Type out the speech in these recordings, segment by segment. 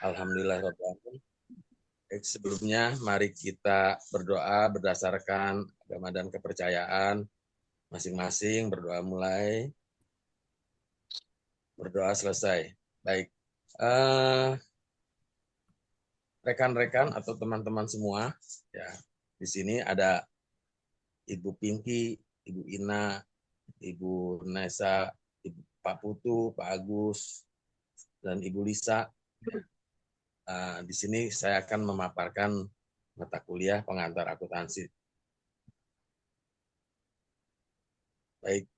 Alhamdulillah. Sebelumnya, mari kita berdoa berdasarkan agama dan kepercayaan masing-masing. Berdoa mulai, berdoa selesai. Baik, rekan-rekan atau teman-teman semua, ya di sini ada Ibu Pinky, Ibu Ina, Ibu Nesa, Ibu Pak Putu, Pak Agus, dan Ibu Lisa. Di sini saya akan memaparkan mata kuliah pengantar akuntansi. Baik,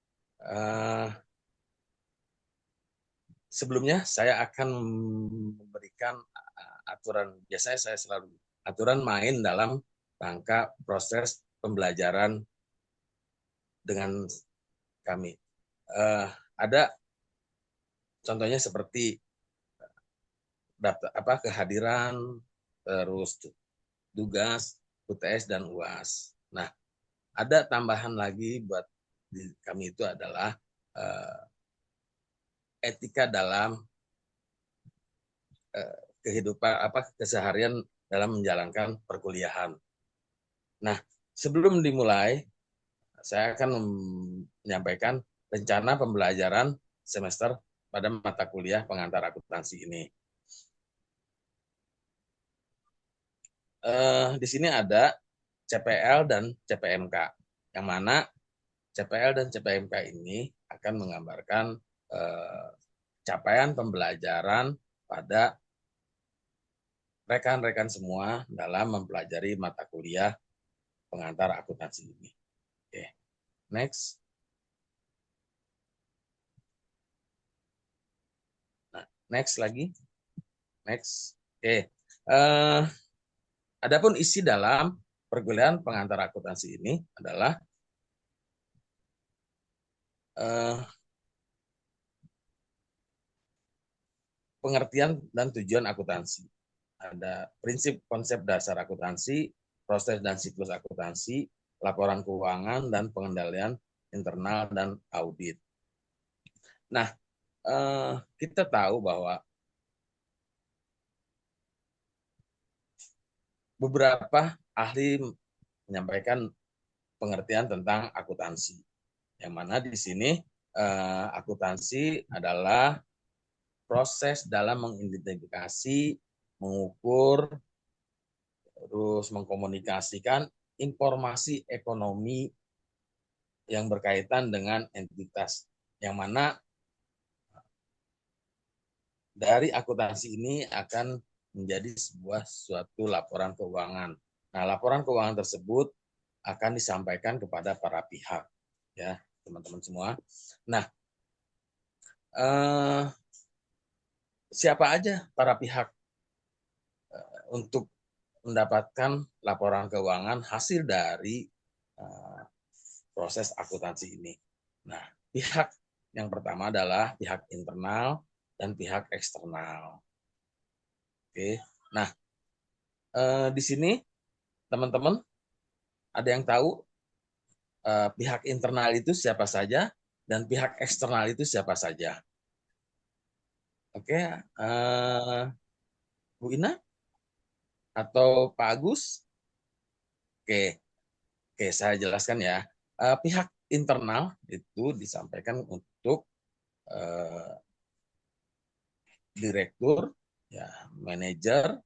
sebelumnya saya akan memberikan aturan. Biasanya saya selalu aturan main dalam rangka proses pembelajaran dengan kami. Ada contohnya seperti daftar kehadiran, terus tugas, UTS dan UAS. Nah, ada tambahan lagi buat kami itu adalah etika dalam kehidupan keseharian dalam menjalankan perkuliahan. Nah, sebelum dimulai, saya akan menyampaikan rencana pembelajaran semester pada mata kuliah pengantar akuntansi ini. Di sini ada CPL dan CPMK, yang mana CPL dan CPMK ini akan menggambarkan capaian pembelajaran pada rekan-rekan semua dalam mempelajari mata kuliah pengantar akuntansi ini. Oke, next. Nah, next lagi. Next. Oke. Adapun isi dalam perkuliahan pengantar akuntansi ini adalah pengertian dan tujuan akuntansi. Ada prinsip konsep dasar akuntansi, proses dan siklus akuntansi, laporan keuangan, dan pengendalian internal dan audit. Nah, kita tahu bahwa beberapa ahli menyampaikan pengertian tentang akuntansi, yang mana di sini akuntansi adalah proses dalam mengidentifikasi, mengukur, terus mengkomunikasikan informasi ekonomi yang berkaitan dengan entitas, yang mana dari akuntansi ini akan menjadi sebuah suatu laporan keuangan. Nah, laporan keuangan tersebut akan disampaikan kepada para pihak, ya teman-teman semua. Nah, siapa aja para pihak untuk mendapatkan laporan keuangan hasil dari proses akuntansi ini? Nah, pihak yang pertama adalah pihak internal dan pihak eksternal. Oke, nah di sini teman-teman ada yang tahu pihak internal itu siapa saja dan pihak eksternal itu siapa saja? Oke, Bu Ina atau Pak Agus? Oke, oke saya jelaskan ya. Pihak internal itu disampaikan untuk direktur, ya, manajer,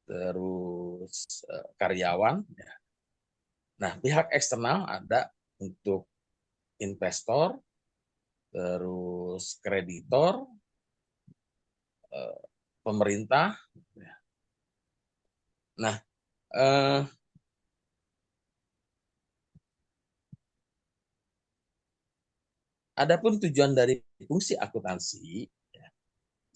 terus karyawan. Ya. Nah, pihak eksternal ada untuk investor, terus kreditor, pemerintah. Ya. Nah, adapun tujuan dari fungsi akuntansi, ya,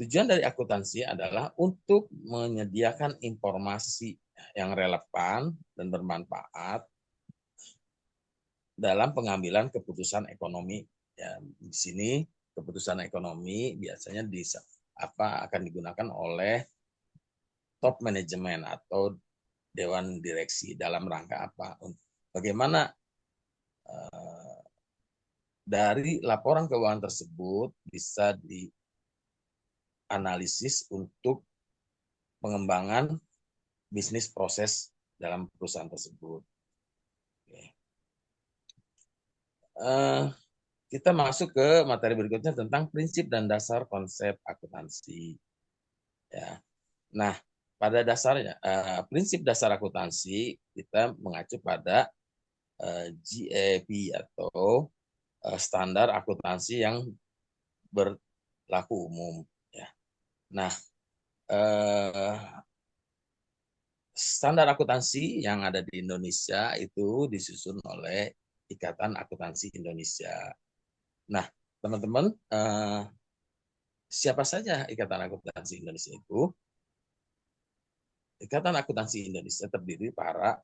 tujuan dari akuntansi adalah untuk menyediakan informasi yang relevan dan bermanfaat dalam pengambilan keputusan ekonomi. Ya, di sini keputusan ekonomi biasanya akan digunakan oleh top manajemen atau dewan direksi dalam rangka apa? Bagaimana dari laporan keuangan tersebut bisa analisis untuk pengembangan bisnis proses dalam perusahaan tersebut. Oke. Kita masuk ke materi berikutnya tentang prinsip dan dasar konsep akuntansi. Ya. Nah, pada dasarnya prinsip dasar akuntansi kita mengacu pada GAAP atau standar akuntansi yang berlaku umum. Ya. Nah, standar akuntansi yang ada di Indonesia itu disusun oleh Ikatan Akuntansi Indonesia. Nah, teman-teman, siapa saja Ikatan Akuntansi Indonesia itu? Ikatan Akuntansi Indonesia terdiri para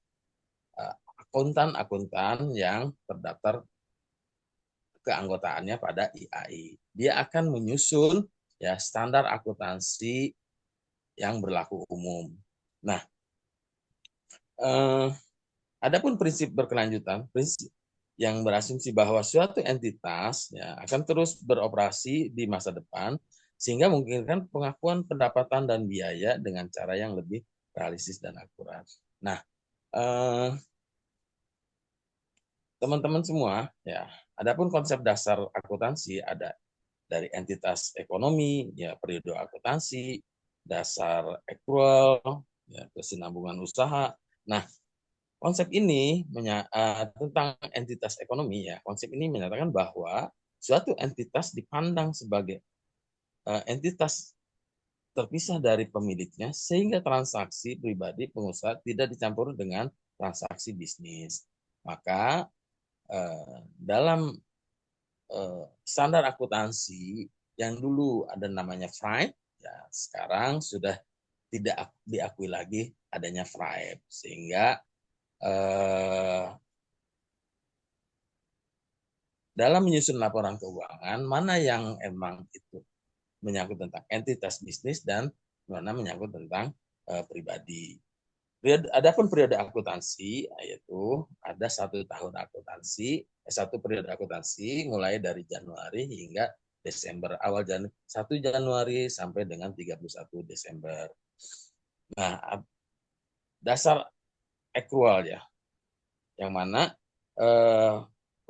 akuntan-akuntan yang terdaftar keanggotaannya pada IAI. Dia akan menyusun ya standar akuntansi yang berlaku umum. Nah, adapun prinsip berkelanjutan, prinsip yang berasumsi bahwa suatu entitas ya, akan terus beroperasi di masa depan sehingga memungkinkan pengakuan pendapatan dan biaya dengan cara yang lebih realistis dan akurat. Nah, teman-teman semua, ya, adapun konsep dasar akuntansi ada dari entitas ekonomi, ya periode akuntansi, dasar accrual, ya, kesinambungan usaha. Nah, konsep ini tentang entitas ekonomi, ya, konsep ini menyatakan bahwa suatu entitas dipandang sebagai entitas terpisah dari pemiliknya sehingga transaksi pribadi pengusaha tidak dicampur dengan transaksi bisnis. Maka dalam standar akuntansi yang dulu ada namanya FRIPE, ya sekarang sudah tidak diakui lagi adanya FRIPE, sehingga dalam menyusun laporan keuangan mana yang emang itu menyangkut tentang entitas bisnis dan mana menyangkut tentang pribadi. Adapun periode akuntansi yaitu ada 1 tahun akuntansi, 1 periode akuntansi mulai dari Januari hingga Desember, awal 1 Januari sampai dengan 31 Desember. Nah, dasar accrual ya, yang mana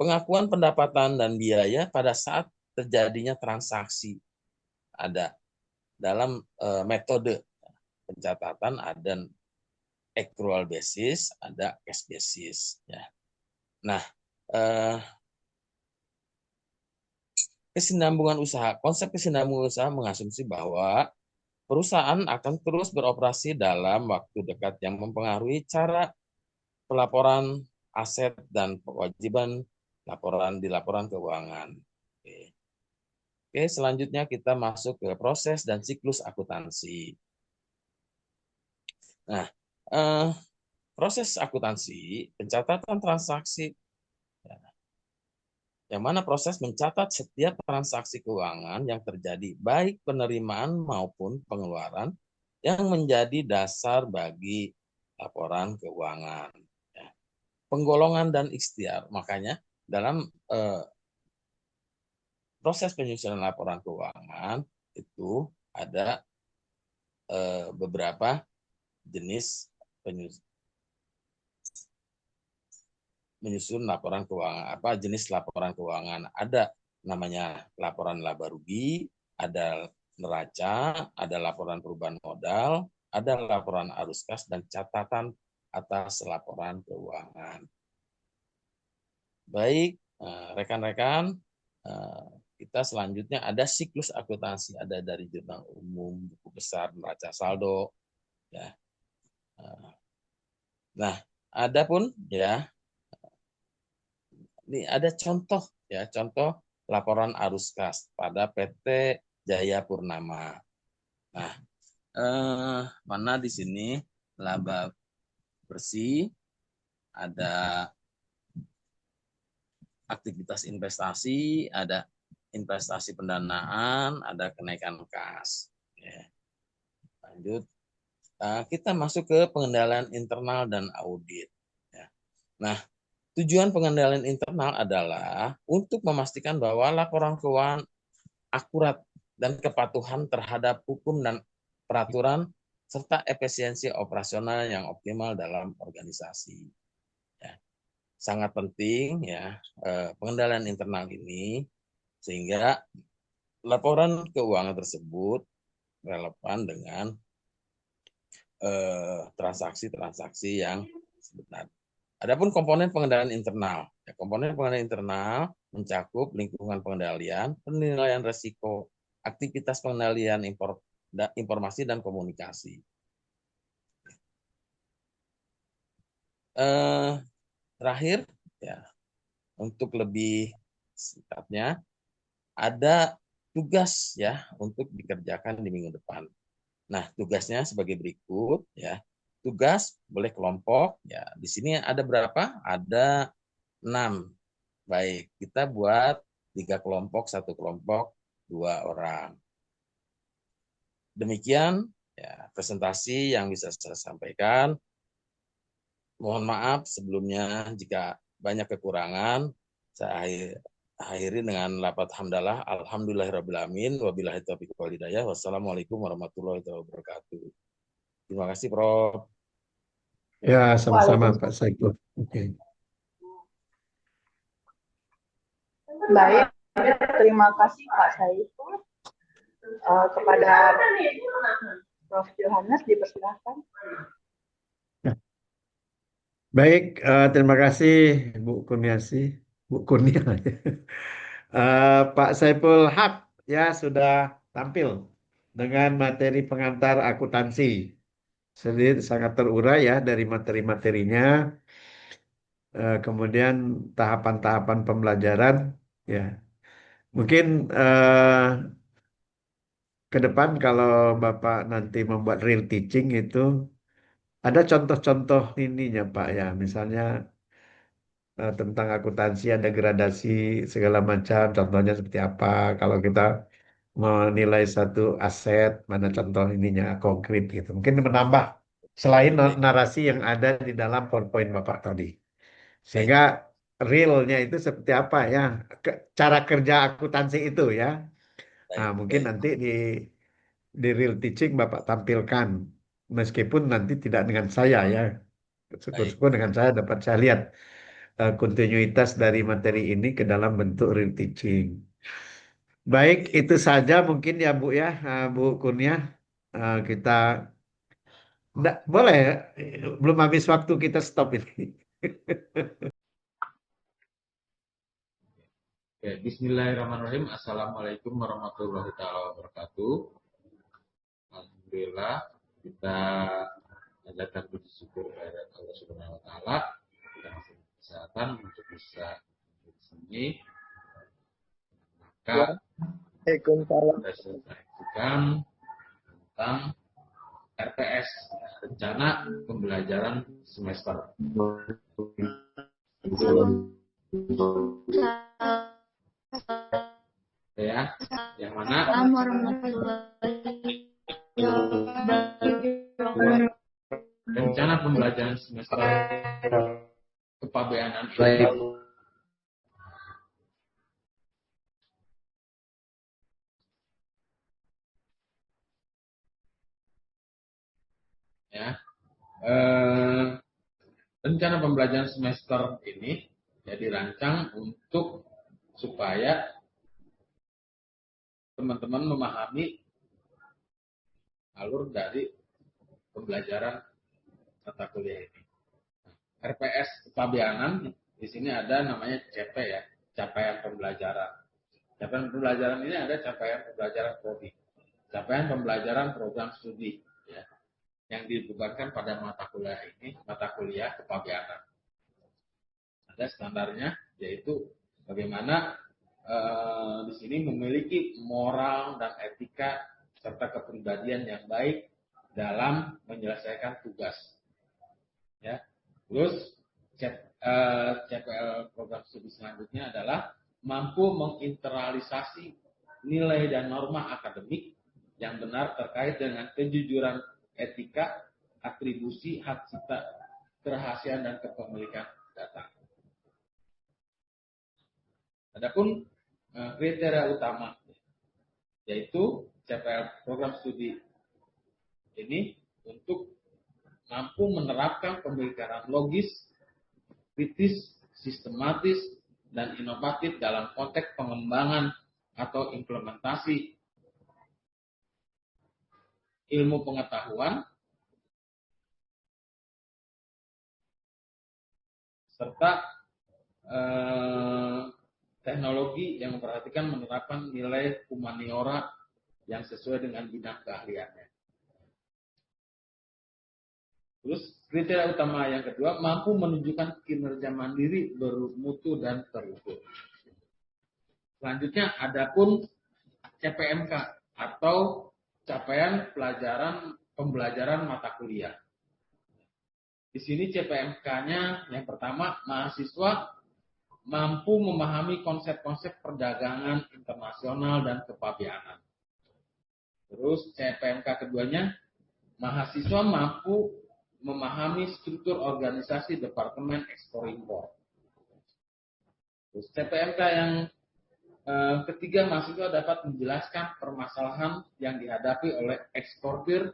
pengakuan pendapatan dan biaya pada saat terjadinya transaksi ada dalam metode pencatatan ada accrual basis, ada cash basis. Ya. Nah, kesinambungan usaha, konsep kesinambungan usaha mengasumsi bahwa perusahaan akan terus beroperasi dalam waktu dekat yang mempengaruhi cara pelaporan aset dan kewajiban laporan di laporan keuangan. Oke, selanjutnya kita masuk ke proses dan siklus akuntansi. Nah, proses akuntansi, pencatatan transaksi, yang mana proses mencatat setiap transaksi keuangan yang terjadi, baik penerimaan maupun pengeluaran, yang menjadi dasar bagi laporan keuangan. Penggolongan dan ikhtiar, makanya dalam proses penyusunan laporan keuangan itu ada beberapa jenis menyusun laporan keuangan. Apa jenis laporan keuangan? Ada namanya laporan laba rugi, ada neraca, ada laporan perubahan modal, ada laporan arus kas dan catatan atas laporan keuangan. Baik, rekan-rekan, kita selanjutnya ada siklus akuntansi, ada dari jurnal umum, buku besar, neraca saldo, ya. Nah, adapun ya ini ada contoh ya, contoh laporan arus kas pada PT Jaya Purnama. Nah, mana di sini laba bersih, ada aktivitas investasi, ada investasi pendanaan, ada kenaikan kas. Ya. Lanjut, kita masuk ke pengendalian internal dan audit. Ya. Nah, tujuan pengendalian internal adalah untuk memastikan bahwa laporan keuangan akurat dan kepatuhan terhadap hukum dan peraturan, serta efisiensi operasional yang optimal dalam organisasi. Ya, sangat penting ya pengendalian internal ini, sehingga laporan keuangan tersebut relevan dengan transaksi-transaksi yang sebenarnya. Adapun komponen pengendalian internal, ya, komponen pengendalian internal mencakup lingkungan pengendalian, penilaian risiko, aktivitas pengendalian informasi dan komunikasi. Terakhir, ya, untuk lebih singkatnya, ada tugas ya untuk dikerjakan di minggu depan. Nah, tugasnya sebagai berikut ya. Tugas boleh kelompok ya. Di sini ada berapa? Ada 6. Baik, kita buat 3 kelompok, 1 kelompok 2 orang. Demikian ya presentasi yang bisa saya sampaikan. Mohon maaf sebelumnya jika banyak kekurangan. Saya akhiri dengan lafaz hamdalah, alhamdulillahirrabbilalamin, wabillahi taufiq wal hidayah, wassalamualaikum warahmatullahi wabarakatuh. Terima kasih, Prof. Ya, sama-sama Pak Saiful. Oke. Baik, terima kasih Pak Saiful. Kepada Prof. Johannes dipersilakan. Baik, terima kasih Bu Kurniasi, Bu Kurnia. Pak Saiful Haq ya sudah tampil dengan materi pengantar akuntansi. Sedikit sangat terurai ya dari materi-materinya. Kemudian tahapan-tahapan pembelajaran ya. Mungkin ke depan kalau Bapak nanti membuat real teaching itu ada contoh-contoh ininya Pak ya. Misalnya tentang akuntansi ada gradasi segala macam. Contohnya seperti apa? Kalau kita menilai satu aset, mana contoh ininya konkret gitu. Mungkin menambah selain Baik, narasi yang ada di dalam PowerPoint Bapak tadi. baik, Sehingga realnya itu seperti apa ya, cara kerja akuntansi itu ya. Nah, baik, mungkin baik, nanti di real teaching Bapak tampilkan, meskipun nanti tidak dengan saya ya. baik, Syukur-syukur dengan saya dapat saya lihat kontinuitas dari materi ini ke dalam bentuk real teaching. Baik, baik. itu saja mungkin ya Bu ya, Bu Kurnia. Kita boleh ya? Belum habis waktu kita stop ini. Oke, Bismillahirrahmanirrahim. Assalamualaikum warahmatullahi wabarakatuh. Alhamdulillah kita menjalankan puji syukur kepada Allah Subhanahu Wa Taala. Kita masih kesehatan untuk bisa di sini. Maka kita selesaikan tentang RPS, rencana pembelajaran semester. Ya, yang mana rencana pembelajaran semester kepabeanan ini ya rencana pembelajaran semester ini ya dirancang untuk supaya teman-teman memahami alur dari pembelajaran mata kuliah ini. RPS kepabeanan di sini ada namanya CP ya, capaian pembelajaran. Capaian pembelajaran ini ada capaian pembelajaran prodi, capaian pembelajaran program studi ya, yang dibebankan pada mata kuliah ini, mata kuliah kepabeanan. Ada standarnya, yaitu bagaimana di sini memiliki moral dan etika serta kepribadian yang baik dalam menyelesaikan tugas. Ya, terus CPL program studi selanjutnya adalah mampu menginternalisasi nilai dan norma akademik yang benar terkait dengan kejujuran etika, atribusi, hak cipta, kerahasiaan dan kepemilikan data. Adapun kriteria utama yaitu CPL program studi ini untuk mampu menerapkan pemikiran logis, kritis, sistematis, dan inovatif dalam konteks pengembangan atau implementasi ilmu pengetahuan serta teknologi yang memperhatikan menerapkan nilai humaniora yang sesuai dengan bidang keahliannya. Terus kriteria utama yang kedua, mampu menunjukkan kinerja mandiri, bermutu dan terukur. Selanjutnya, adapun CPMK atau capaian pembelajaran mata kuliah. Di sini CPMK-nya yang pertama, mahasiswa mampu memahami konsep-konsep perdagangan internasional dan kepabeanan. Terus CPMK keduanya, mahasiswa mampu memahami struktur organisasi Departemen Ekspor Impor. Terus CPMK yang ketiga, mahasiswa dapat menjelaskan permasalahan yang dihadapi oleh eksportir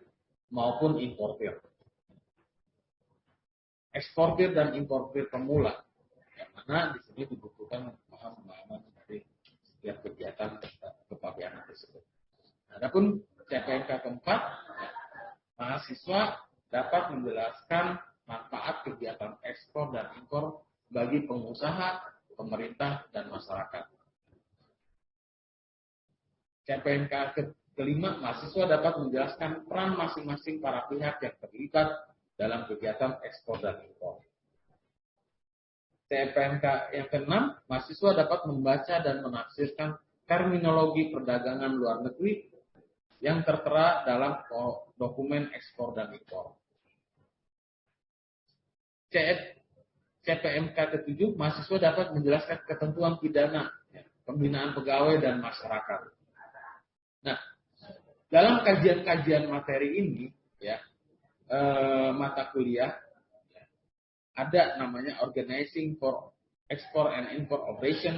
maupun importir. Eksportir dan importir pemula, yang mana di sini dibutuhkan pemahaman dari setiap kegiatan kepabeanan tersebut. Adapun CPMK keempat, mahasiswa dapat menjelaskan manfaat kegiatan ekspor dan impor bagi pengusaha, pemerintah, dan masyarakat. CPMK kelima, mahasiswa dapat menjelaskan peran masing-masing para pihak yang terlibat dalam kegiatan ekspor dan impor. CPMK yang keenam, mahasiswa dapat membaca dan menafsirkan terminologi perdagangan luar negeri yang tertera dalam dokumen ekspor dan impor. CPMK ketujuh, mahasiswa dapat menjelaskan ketentuan pidana, pembinaan pegawai dan masyarakat. Nah, dalam kajian-kajian materi ini, mata kuliah, ada namanya Organizing for Export and Import Operation,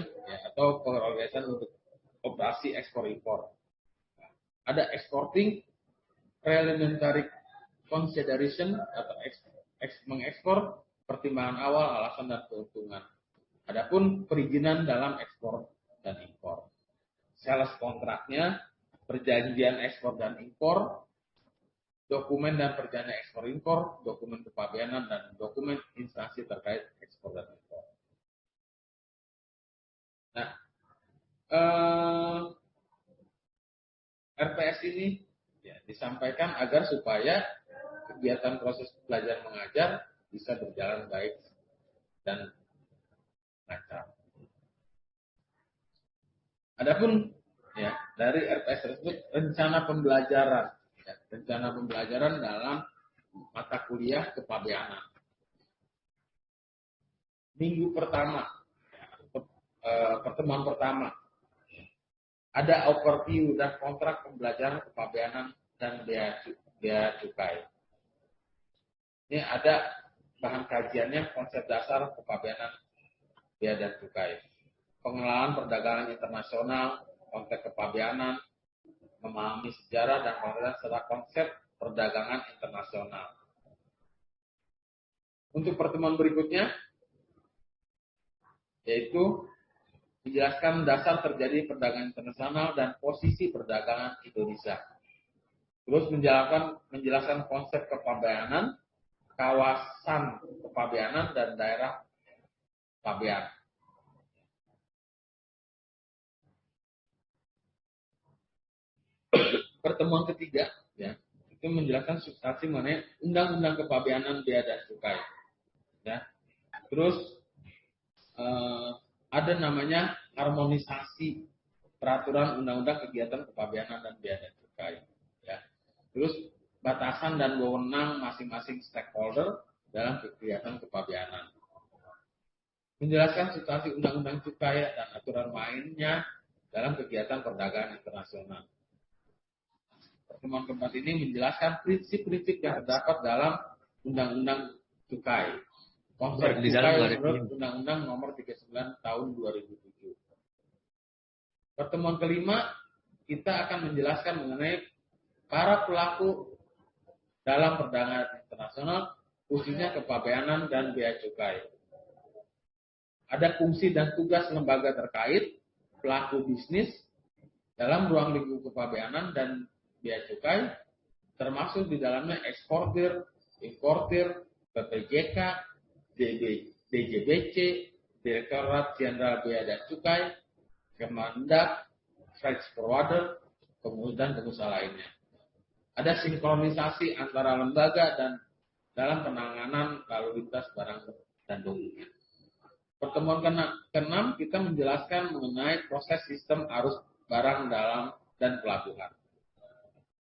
atau pengorganisasian untuk operasi ekspor impor. Ada Exporting Preliminary Consideration atau mengekspor, pertimbangan awal, alasan dan keuntungan. Adapun perizinan dalam ekspor dan impor. Sales kontraknya, perjanjian ekspor dan impor, dokumen dan perjanjian ekspor impor, dokumen kepabeanan, dan dokumen instansi terkait ekspor dan impor. Nah, RPS ini disampaikan agar supaya kegiatan proses belajar mengajar bisa berjalan baik dan lancar. Adapun dari RPS tersebut rencana pembelajaran dalam mata kuliah kepabeanan. Minggu pertama, pertemuan pertama, ada overview dan kontrak pembelajaran kepabeanan dan bea cukai. Ini ada bahan kajiannya, konsep dasar kepabeanan bea dan cukai. Pengenalan perdagangan internasional, konteks kepabeanan, memahami sejarah dan pengertian serta konsep perdagangan internasional. Untuk pertemuan berikutnya, yaitu menjelaskan dasar terjadi perdagangan internasional dan posisi perdagangan Indonesia. Terus menjelaskan konsep kepabeanan, kawasan kepabeanan, dan daerah pabean. Pertemuan ketiga, itu menjelaskan substansi mengenai undang-undang kepabeanan bea dan cukai. Terus ada namanya harmonisasi peraturan undang-undang kegiatan kepabeanan dan bea dan cukai. Terus batasan dan wewenang masing-masing stakeholder dalam kegiatan kepabeanan. Menjelaskan substansi undang-undang cukai dan aturan mainnya dalam kegiatan perdagangan internasional. Pertemuan keempat ini menjelaskan prinsip-prinsip yang terdapat dalam undang-undang cukai. Konsep cukai menurut Undang-Undang Nomor 39 Tahun 2007. Pertemuan kelima kita akan menjelaskan mengenai para pelaku dalam perdagangan internasional, khususnya kepabeanan dan bea cukai. Ada fungsi dan tugas lembaga terkait, pelaku bisnis dalam ruang lingkup kepabeanan dan bea cukai, termasuk di dalamnya eksportir, importir, BPJK, DJBC, Direktorat Jenderal Bea dan Cukai, Kemendak, freight forwarder, kemudian pengusaha lainnya. Ada sinkronisasi antara lembaga dan dalam penanganan lalu lintas barang dan dokumen. Pertemuan ke-6 kita menjelaskan mengenai proses sistem arus barang dalam dan pelabuhan.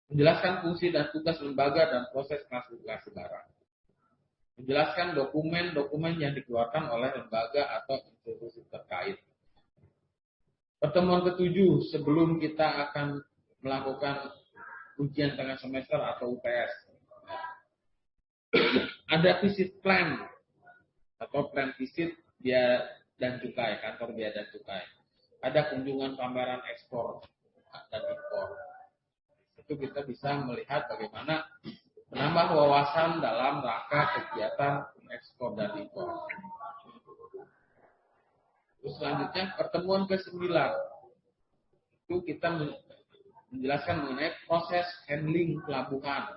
Menjelaskan fungsi dan tugas lembaga dan proses klasifikasi barang. Menjelaskan dokumen-dokumen yang dikeluarkan oleh lembaga atau institusi terkait. Pertemuan ke-7 sebelum kita akan melakukan ujian tengah semester atau UTS. Ada visit plan atau plan visit bea dan cukai, kantor bea dan cukai. Ada kunjungan pameran ekspor dan impor. Itu kita bisa melihat bagaimana menambah wawasan dalam rangka kegiatan ekspor dan impor. Terus selanjutnya pertemuan ke-9 itu kita menjelaskan mengenai proses handling pelabuhan,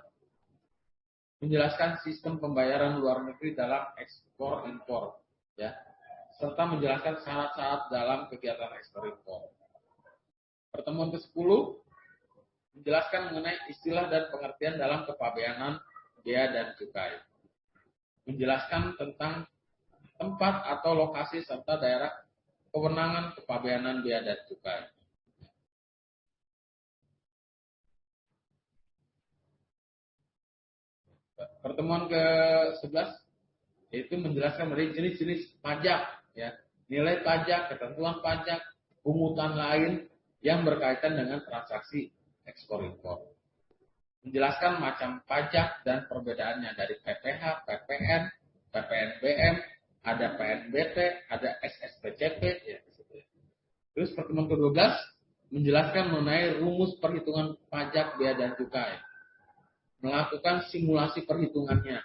menjelaskan sistem pembayaran luar negeri dalam ekspor impor, ya, serta menjelaskan syarat-syarat dalam kegiatan ekspor impor. Pertemuan ke-10 menjelaskan mengenai istilah dan pengertian dalam kepabeanan bea dan cukai, menjelaskan tentang tempat atau lokasi serta daerah kewenangan kepabeanan bea dan cukai. Pertemuan ke-11 yaitu menjelaskan mengenai jenis-jenis pajak, ya, nilai pajak, ketentuan pajak, pungutan lain yang berkaitan dengan transaksi ekspor impor. Menjelaskan macam pajak dan perbedaannya dari PPH, PPN, PPNBM, ada PNBT, ada SSPCP, ya. Terus pertemuan ke-12 menjelaskan mengenai rumus perhitungan pajak bea dan cukai, melakukan simulasi perhitungannya,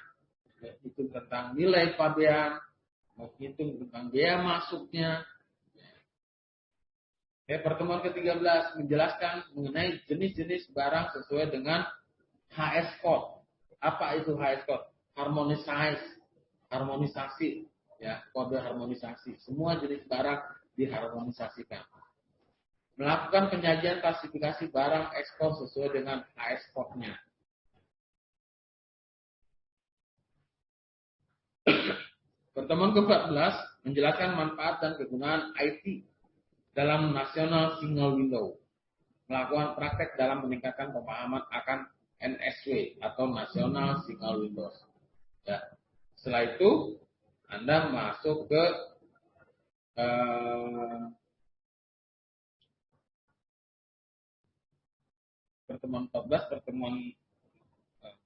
menghitung tentang nilai pabean, menghitung tentang bea masuknya. Pertemuan ke-13 menjelaskan mengenai jenis-jenis barang sesuai dengan HS code. Apa itu HS code? Harmonisasi, ya, kode harmonisasi. Semua jenis barang diharmonisasikan. Melakukan penyajian klasifikasi barang ekspor sesuai dengan HS code-nya. Pertemuan ke-14 menjelaskan manfaat dan kegunaan IT dalam National Single Window. Melakukan praktek dalam meningkatkan pemahaman akan NSW atau National Single Windows. Ya. Setelah itu Anda masuk ke pertemuan 14. Pertemuan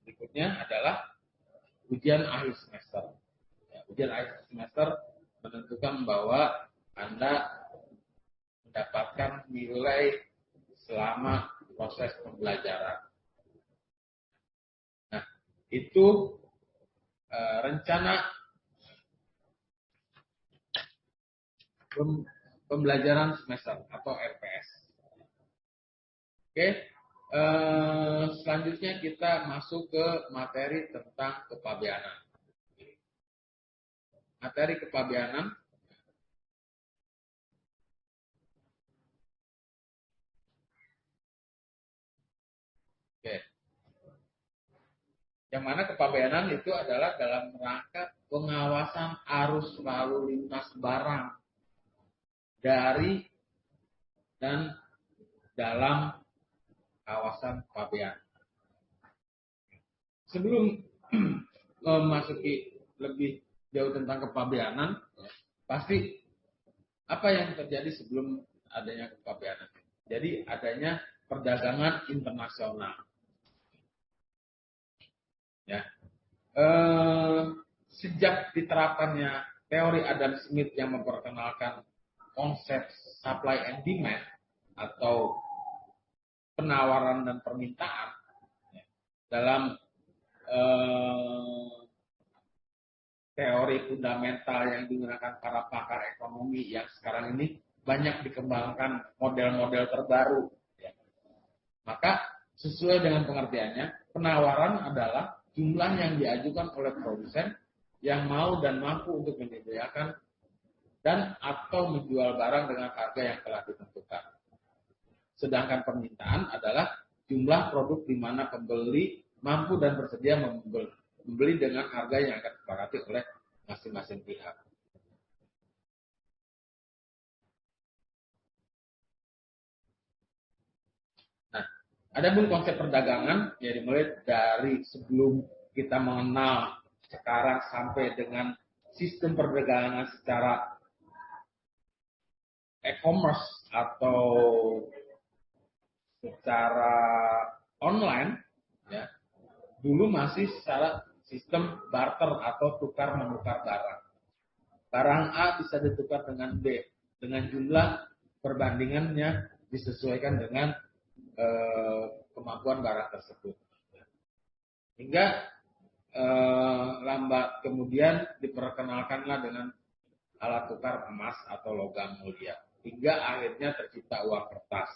berikutnya adalah ujian akhir semester. Ya, ujian akhir semester menentukan bahwa Anda mendapatkan nilai selama proses pembelajaran. Nah, itu rencana pembelajaran semester atau RPS. Oke, selanjutnya kita masuk ke materi tentang kepabeanan. Materi kepabeanan oke. Yang mana kepabeanan itu adalah dalam rangka pengawasan arus lalu lintas barang dari dan dalam kawasan pabean. Sebelum memasuki lebih jauh tentang kepabeanan, pasti apa yang terjadi sebelum adanya kepabeanan? Jadi adanya perdagangan internasional. Ya, sejak diterapkannya teori Adam Smith yang memperkenalkan konsep supply and demand atau penawaran dan permintaan ya, dalam teori fundamental yang digunakan para pakar ekonomi yang sekarang ini banyak dikembangkan model-model terbaru. Ya. Maka sesuai dengan pengertiannya, penawaran adalah jumlah yang diajukan oleh produsen yang mau dan mampu untuk menyediakan dan atau menjual barang dengan harga yang telah ditentukan. Sedangkan permintaan adalah jumlah produk di mana pembeli mampu dan bersedia membeli dengan harga yang akan disepakati oleh masing-masing pihak. Nah, ada pun konsep perdagangan ya dimulai dari sebelum kita mengenal sekarang sampai dengan sistem perdagangan secara e-commerce atau secara online ya. Dulu masih secara sistem barter atau tukar menukar barang. Barang A bisa ditukar dengan B dengan jumlah perbandingannya disesuaikan dengan kemampuan barang tersebut. Hingga lambat kemudian diperkenalkanlah dengan alat tukar emas atau logam mulia. Hingga akhirnya tercipta uang kertas.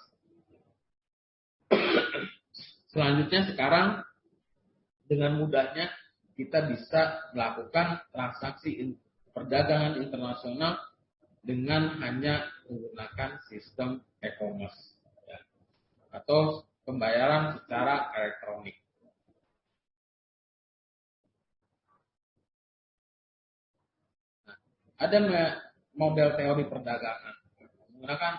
Selanjutnya sekarang dengan mudahnya kita bisa melakukan transaksi perdagangan internasional dengan hanya menggunakan sistem e-commerce ya, atau pembayaran secara elektronik. Nah, ada model teori perdagangan menggunakan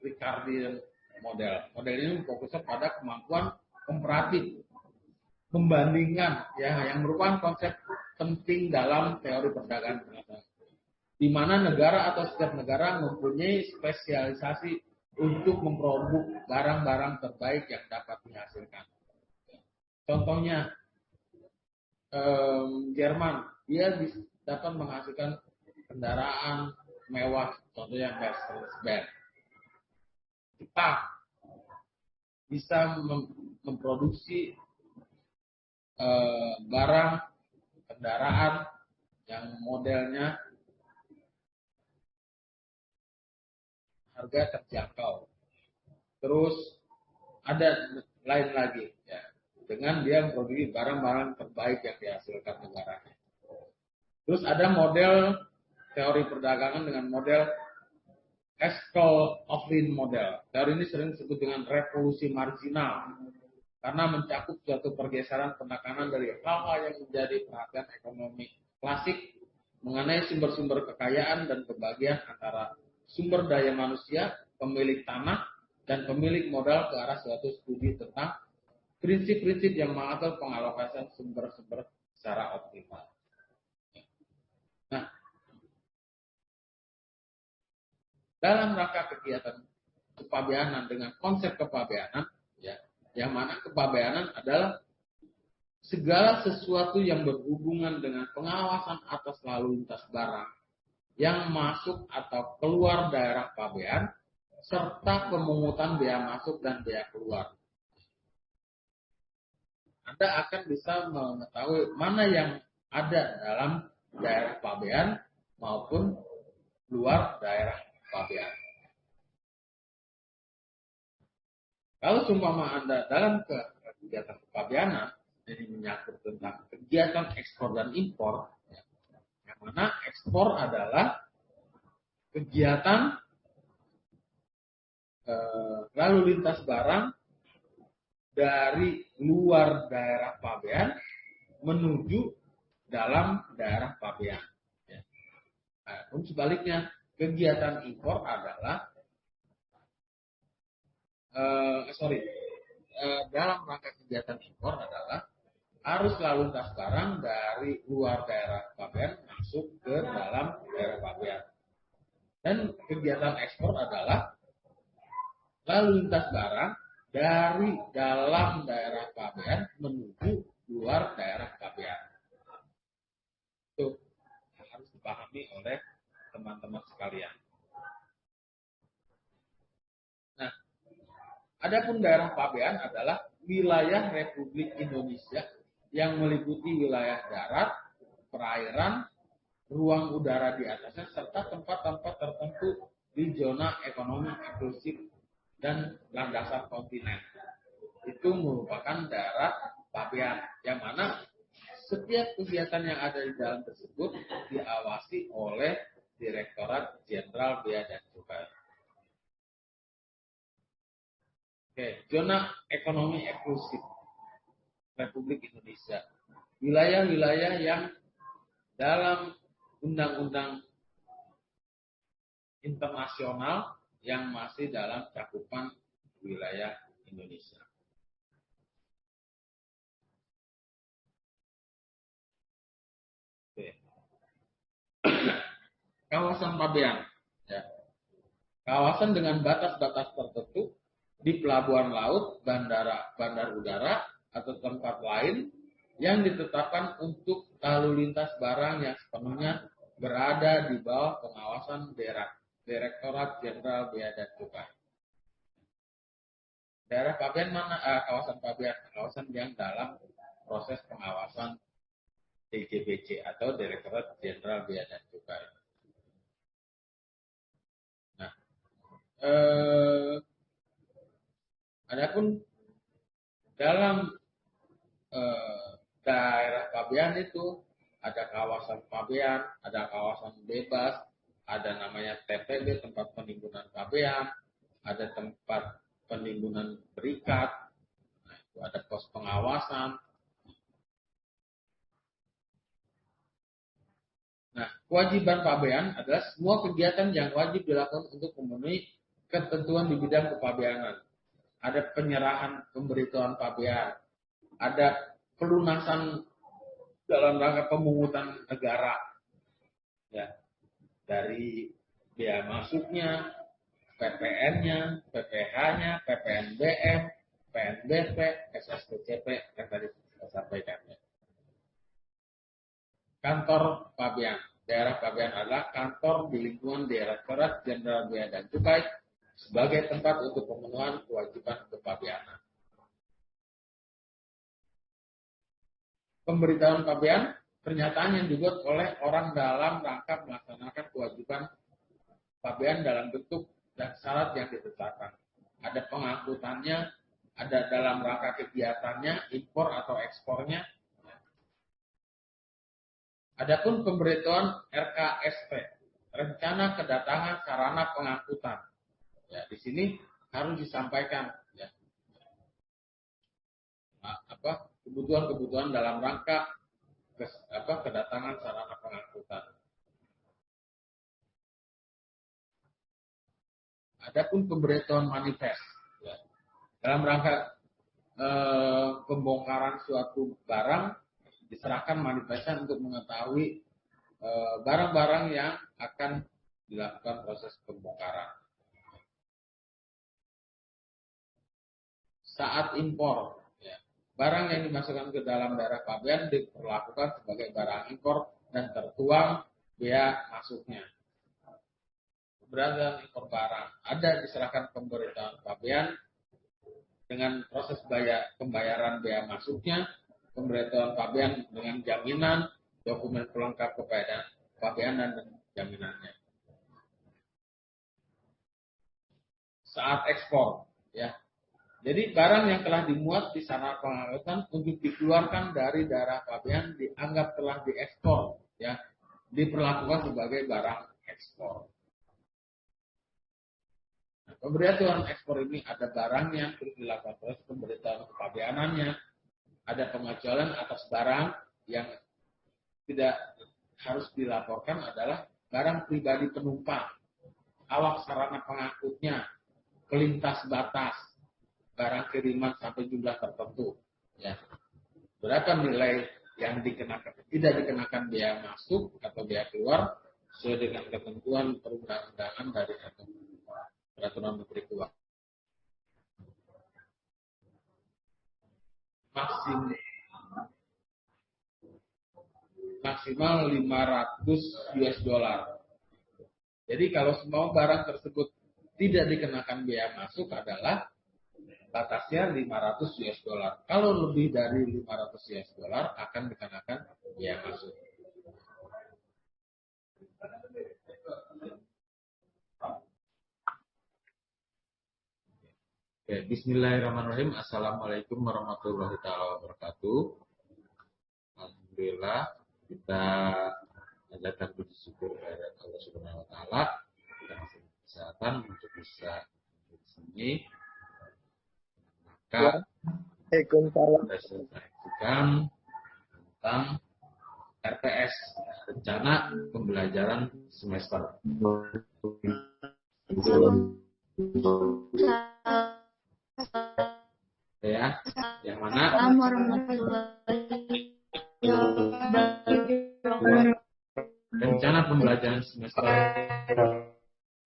Ricardian model. Model ini fokusnya pada kemampuan komparatif pembandingan ya yang merupakan konsep penting dalam teori perdagangan internasional, di mana negara atau setiap negara mempunyai spesialisasi untuk memproduk barang-barang terbaik yang dapat dihasilkan. Contohnya Jerman, dia dapat menghasilkan kendaraan mewah, contohnya Mercedes-Benz. Kita bisa memproduksi barang kendaraan yang modelnya harga terjangkau. Terus ada lain lagi ya, dengan dia memproduksi barang-barang terbaik yang dihasilkan negaranya. Terus ada model teori perdagangan dengan model Eskel-Ohlin model. Teori ini sering disebut dengan revolusi marginal karena mencakup suatu pergeseran penekanan dari hal-hal yang menjadi perhatian ekonomi klasik mengenai sumber-sumber kekayaan dan kebahagiaan antara sumber daya manusia, pemilik tanah, dan pemilik modal ke arah suatu studi tentang prinsip-prinsip yang mengatur pengalokasian sumber-sumber secara optimal. Nah, dalam rangka kegiatan kepabeanan dengan konsep kepabeanan, ya, yang mana kepabeanan adalah segala sesuatu yang berhubungan dengan pengawasan atas lalu lintas barang yang masuk atau keluar daerah pabean serta pemungutan bea masuk dan bea keluar. Anda akan bisa mengetahui mana yang ada dalam daerah pabean maupun luar daerah pabean. Kalau seumpama Anda dalam kegiatan kepabeanan, jadi menyangkut tentang kegiatan ekspor dan impor, yang mana ekspor adalah kegiatan lalu lintas barang dari luar daerah pabean menuju dalam daerah pabean. Nah, sebaliknya, kegiatan impor adalah dalam rangka kegiatan impor adalah arus lalu lintas barang dari luar daerah pabean masuk ke dalam daerah pabean. Dan kegiatan ekspor adalah lalu lintas barang dari dalam daerah pabean menuju luar daerah pabean. Itu harus dipahami oleh teman-teman sekalian. Nah, ada Adapun daerah pabean adalah wilayah Republik Indonesia yang meliputi wilayah darat, perairan, ruang udara di atasnya, serta tempat-tempat tertentu di zona ekonomi eksklusif dan landasan kontinen. Itu merupakan daerah pabean, yang mana setiap kegiatan yang ada di dalam tersebut diawasi oleh Direktorat Jenderal Bea dan Cukai. Oke, zona ekonomi eksklusif Republik Indonesia. Wilayah-wilayah yang dalam undang-undang internasional yang masih dalam cakupan wilayah Indonesia. Oke. Kawasan pabean. Ya. Kawasan dengan batas-batas tertentu di pelabuhan laut, bandar udara, atau tempat lain yang ditetapkan untuk lalu lintas barang yang sepenuhnya berada di bawah pengawasan Direktorat Jenderal Bea dan Cukai. Daerah pabean mana? Kawasan pabean, kawasan yang dalam proses pengawasan DJBC atau Direktorat Jenderal Bea dan Cukai. Nah, adapun dalam daerah pabean itu ada kawasan pabean, ada kawasan bebas, ada namanya TPB, tempat penimbunan pabean, ada tempat penimbunan berikat, nah, itu ada pos pengawasan. Nah, kewajiban pabean adalah semua kegiatan yang wajib dilakukan untuk memenuhi ketentuan di bidang kepabeanan. Ada penyerahan pemberitahuan pabean, ada pelunasan dalam rangka pemungutan negara, ya, dari bea masuknya, PPN-nya, PPH-nya, PPNBM, PNBP, SSTCP yang tadi saya sampaikan. Kantor pabean, daerah pabean adalah kantor di lingkungan Direktorat Jenderal Bea dan Cukai sebagai tempat untuk pemenuhan kewajiban kepabeanan. Pemberitahuan pabean, pernyataan yang dibuat oleh orang dalam rangka melaksanakan kewajiban pabean dalam bentuk dan syarat yang ditetapkan. Ada pengangkutannya, ada dalam rangka kegiatannya, impor atau ekspornya. Adapun pemberitahuan RKSP, rencana kedatangan sarana pengangkutan. Ya, di sini harus disampaikan, ya, kebutuhan-kebutuhan dalam rangka kedatangan sarana pengangkutan. Adapun pemberitahuan manifest, ya, dalam rangka pembongkaran suatu barang diserahkan manifestnya untuk mengetahui barang-barang yang akan dilakukan proses pembongkaran. Saat impor, ya, barang yang dimasukkan ke dalam daerah pabean diperlakukan sebagai barang impor dan tertuang bea masuknya. Keberadaan impor barang ada diserahkan pemberitahuan pabean dengan proses pembayaran bea masuknya, pemberitahuan pabean dengan jaminan, dokumen pelengkap kepabeanan dan jaminannya. Saat ekspor, ya. Jadi barang yang telah dimuat di sarana pengangkutan untuk dikeluarkan dari daerah pabean dianggap telah diekspor, ya, diperlakukan sebagai barang ekspor. Nah, pemberitahuan ekspor ini ada barangnya, terus dilakukan proses pemberitahuan kepabeanannya, ada pengecualian atas barang yang tidak harus dilaporkan adalah barang pribadi penumpang, awak sarana pengangkutnya, kelintas batas, barang kiriman sampai jumlah tertentu, ya. Berapa nilai yang tidak dikenakan bea masuk atau bea keluar sesuai dengan ketentuan perundang-undangan dari Peraturan Menteri Keuangan. Maksimal 500 US dollar. Jadi kalau semua barang tersebut tidak dikenakan bea masuk adalah batasnya 500 US dollar. Kalau lebih dari 500 US dollar akan dikenakan biaya masuk. Oke, bismillahirrahmanirrahim. Assalamualaikum warahmatullahi wabarakatuh. Alhamdulillah kita menjalankan puji syukur kepada Allah Subhanahu wa taala. Kita masih kesehatan untuk bisa di sini. Maka kita selesaikan tentang RPS, rencana pembelajaran semester. Ya, yang mana rencana pembelajaran semester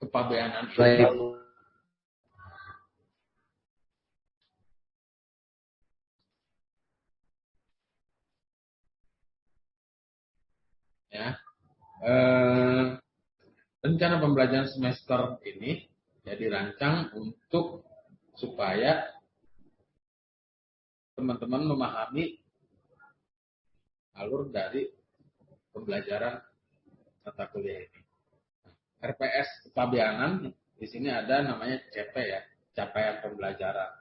kepabeanan ini ya, rencana pembelajaran semester ini ya dirancang untuk supaya teman-teman memahami alur dari pembelajaran mata kuliah ini. RPS kepabeanan di sini ada namanya CP ya, capaian pembelajaran.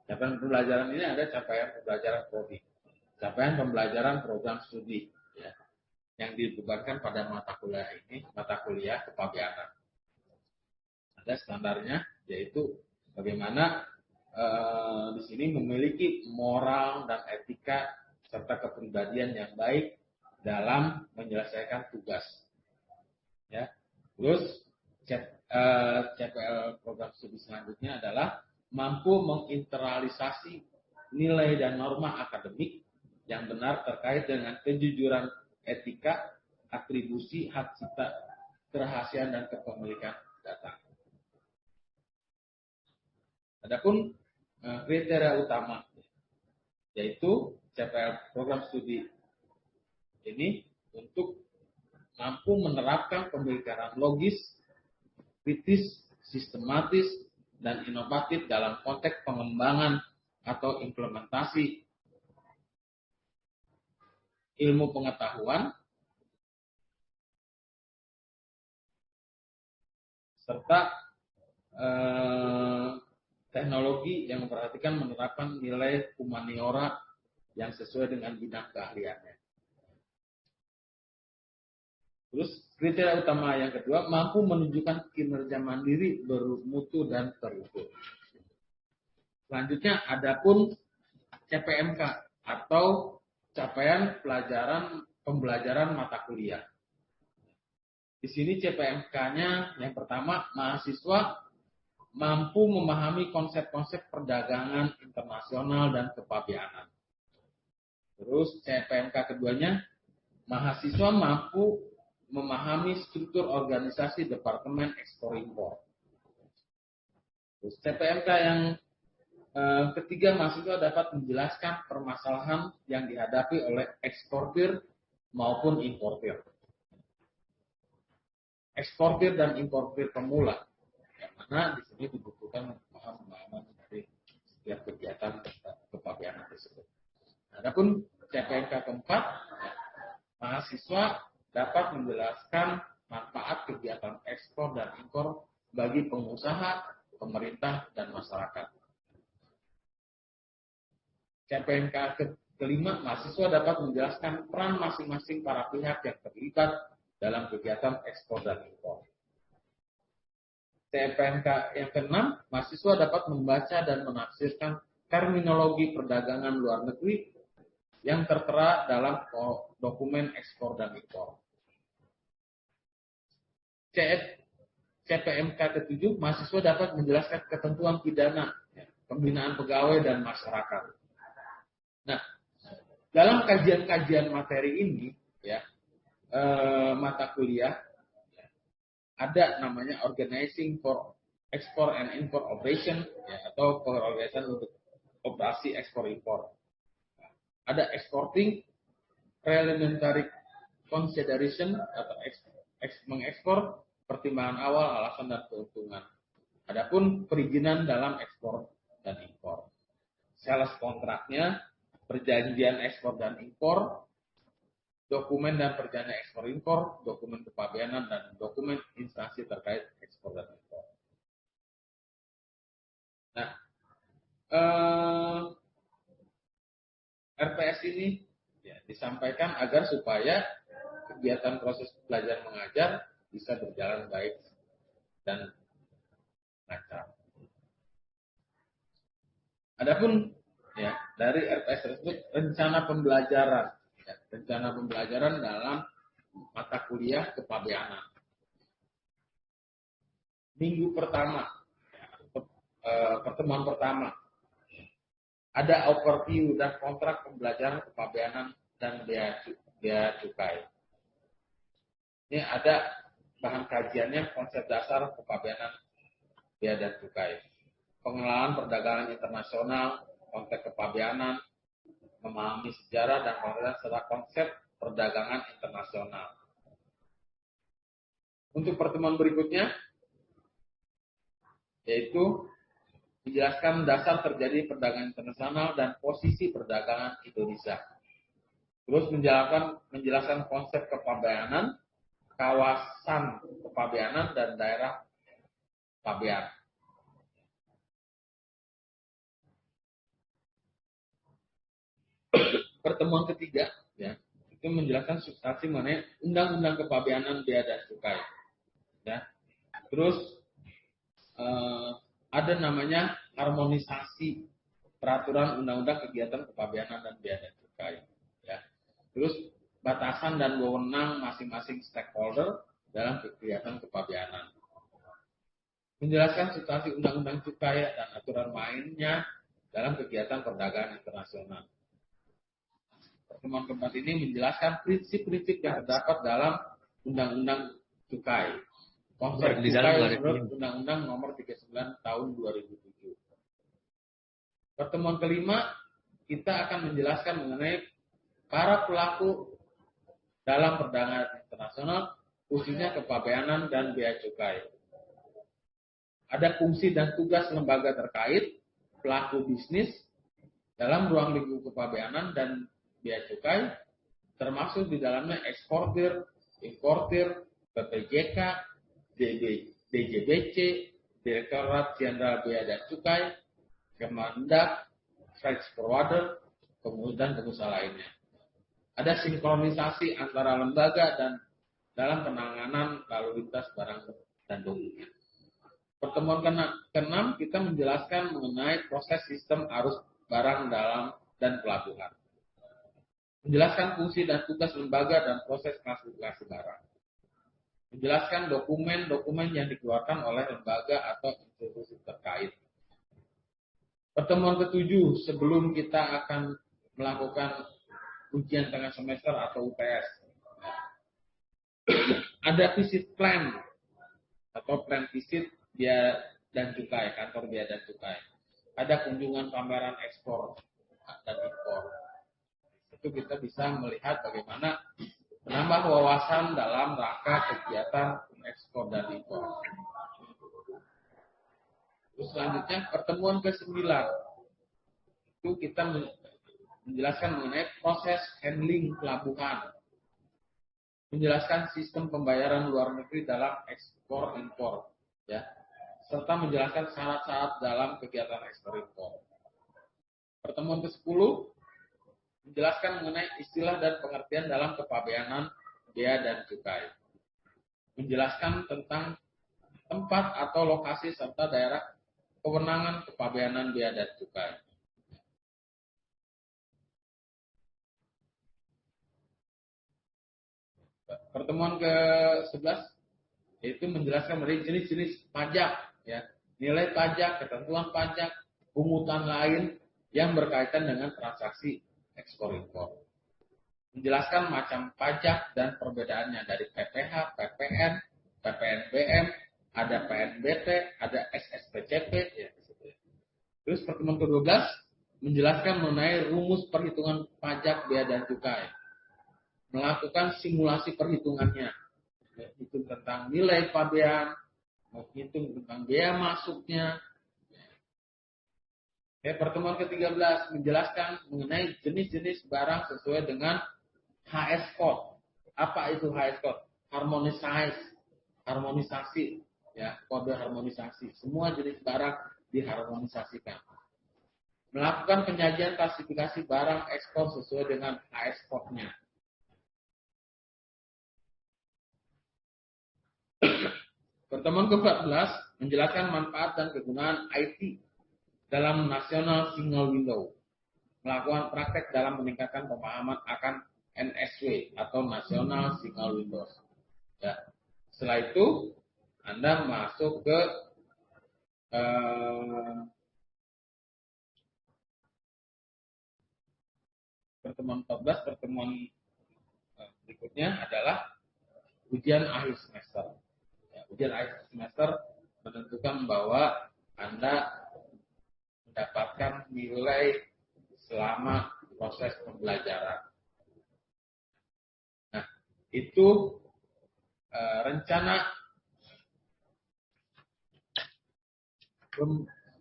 Capaian pembelajaran ini ada capaian pembelajaran prodi, capaian pembelajaran program studi ya, yang dibebankan pada mata kuliah ini, mata kuliah kepabeanan. Ada standarnya, yaitu bagaimana di sini memiliki moral dan etika serta kepribadian yang baik dalam menyelesaikan tugas. Ya. Terus CPL program studi selanjutnya adalah mampu menginternalisasi nilai dan norma akademik yang benar terkait dengan kejujuran etika, atribusi, hak cipta, kerahasiaan dan kepemilikan data. Adapun kriteria utama yaitu CPL program studi ini untuk mampu menerapkan pemikiran logis, kritis, sistematis, dan inovatif dalam konteks pengembangan atau implementasi ilmu pengetahuan serta teknologi yang memperhatikan menerapkan nilai humaniora yang sesuai dengan bidang keahliannya. Terus kriteria utama yang kedua, mampu menunjukkan kinerja mandiri, bermutu dan terukur. Selanjutnya, adapun CPMK atau capaian pembelajaran mata kuliah. Di sini CPMK-nya yang pertama, mahasiswa mampu memahami konsep-konsep perdagangan internasional dan kepabeanan. Terus CPMK keduanya, mahasiswa mampu memahami struktur organisasi Departemen Ekspor Impor. Terus CPMK yang ketiga, mahasiswa dapat menjelaskan permasalahan yang dihadapi oleh eksportir maupun importir. Eksportir dan importir pemula, yang mana di sini dibutuhkan pemahaman dari setiap kegiatan kepabeanan tersebut. Adapun CPMK keempat, mahasiswa dapat menjelaskan manfaat kegiatan ekspor dan impor bagi pengusaha, pemerintah, dan masyarakat. CPMK kelima, mahasiswa dapat menjelaskan peran masing-masing para pihak yang terlibat dalam kegiatan ekspor dan impor. CPMK yang keenam, mahasiswa dapat membaca dan menafsirkan terminologi perdagangan luar negeri yang tertera dalam dokumen ekspor dan impor. CPMK ketujuh, mahasiswa dapat menjelaskan ketentuan pidana, pembinaan pegawai dan masyarakat. Nah, dalam kajian-kajian materi ini, ya, mata kuliah ada namanya Organizing for Export and Import Operation, ya, atau pengorganisasian untuk operasi ekspor impor. Ada Exporting Preliminary Consideration atau mengekspor, pertimbangan awal, alasan dan keuntungan. Adapun perizinan dalam ekspor dan impor. Sales kontraknya, perjanjian ekspor dan impor, dokumen dan perjanjian ekspor impor, dokumen kepabeanan, dan dokumen instansi terkait ekspor dan impor. Nah, RPS ini ya, disampaikan agar supaya kegiatan proses belajar mengajar bisa berjalan baik dan lancar. Adapun ya dari RPS tersebut rencana pembelajaran, ya, rencana pembelajaran dalam mata kuliah kepabeanan. Minggu pertama, pertemuan pertama, ada overview dan kontrak pembelajaran kepabeanan dan bea cukai. Ini ada bahan kajiannya, konsep dasar kepabeanan bea dan cukai. Pengenalan perdagangan internasional, konteks kepabeanan, memahami sejarah dan serta konsep perdagangan internasional. Untuk pertemuan berikutnya, yaitu menjelaskan dasar terjadi perdagangan internasional dan posisi perdagangan Indonesia. Terus menjelaskan konsep kepabeanan, kawasan kepabeanan, dan daerah pabean. Pertemuan ketiga, ya, itu menjelaskan substansi mengenai undang-undang kepabeanan bea dan cukai. Ya. Terus ada namanya harmonisasi peraturan undang-undang kegiatan kepabeanan dan bea dan cukai. Ya. Terus batasan dan wewenang masing-masing stakeholder dalam kegiatan kepabeanan. Menjelaskan substansi undang-undang cukai dan aturan mainnya dalam kegiatan perdagangan internasional. Pertemuan keempat ini menjelaskan prinsip-prinsip yang terdapat dalam Undang-Undang Cukai. Konsep cukai menurut Undang-Undang Nomor 39 Tahun 2007. Pertemuan kelima, kita akan menjelaskan mengenai para pelaku dalam perdagangan internasional, khususnya kepabeanan dan bea cukai. Ada fungsi dan tugas lembaga terkait, pelaku bisnis dalam ruang lingkup kepabeanan dan bea cukai, termasuk di dalamnya eksportir, importir, PPJK, DJBC, Direktorat Jenderal Bea dan Cukai, Kemendak, Freight Forwarder, kemudian pengusaha lainnya. Ada sinkronisasi antara lembaga dan dalam penanganan lalu lintas barang dan dokumen. Pertemuan ke-6 kita menjelaskan mengenai proses sistem arus barang dalam dan pelabuhan. Menjelaskan fungsi dan tugas lembaga dan proses klasifikasi barang. Menjelaskan dokumen-dokumen yang dikeluarkan oleh lembaga atau institusi terkait. Pertemuan ke-7 sebelum kita akan melakukan ujian tengah semester atau UTS. Ada visit plan atau plan visit bea dan cukai, kantor bea dan cukai. Ada kunjungan pameran ekspor dan impor. Itu kita bisa melihat bagaimana menambah wawasan dalam rangka kegiatan ekspor dan impor. Terus selanjutnya pertemuan ke-9 itu kita menjelaskan mengenai proses handling pelabuhan, menjelaskan sistem pembayaran luar negeri dalam ekspor impor, ya, serta menjelaskan syarat-syarat dalam kegiatan ekspor impor. Pertemuan ke-10 menjelaskan mengenai istilah dan pengertian dalam kepabeanan bea dan cukai. Menjelaskan tentang tempat atau lokasi serta daerah kewenangan kepabeanan bea dan cukai. Pertemuan ke-11 yaitu menjelaskan mengenai jenis-jenis pajak, ya, nilai pajak, ketentuan pajak, pungutan lain yang berkaitan dengan transaksi ekspor impor. Menjelaskan macam pajak dan perbedaannya dari PPH, PPN, PPNBM, ada PNBT, ada SSPCP, ya. Terus pertemuan ke-12 menjelaskan mengenai rumus perhitungan pajak bea dan cukai. Melakukan simulasi perhitungannya. Hitung tentang nilai pabean, menghitung tentang bea masuknya, Pertemuan ke-13 menjelaskan mengenai jenis-jenis barang sesuai dengan HS code. Apa itu HS code? Harmonisasi, ya, kode harmonisasi. Semua jenis barang diharmonisasikan. Melakukan penyajian klasifikasi barang ekspor sesuai dengan HS code-nya. Pertemuan ke-14 menjelaskan manfaat dan kegunaan IT dalam National Single Window. Melakukan praktek dalam meningkatkan pemahaman akan NSW atau National Single Windows. Ya. Setelah itu, Anda masuk ke pertemuan 14. Pertemuan berikutnya adalah ujian akhir semester. Ya, ujian akhir semester menentukan bahwa Anda mendapatkan nilai selama proses pembelajaran. Nah, itu rencana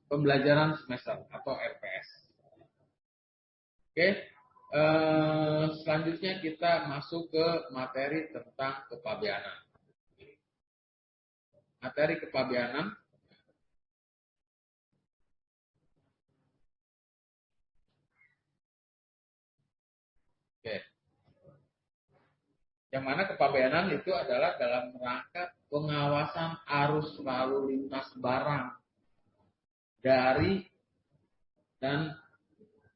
pembelajaran semester atau RPS. Oke, selanjutnya kita masuk ke materi tentang kepabeanan. Materi kepabeanan. Oke. Yang mana kepabeanan itu adalah dalam rangka pengawasan arus lalu lintas barang dari dan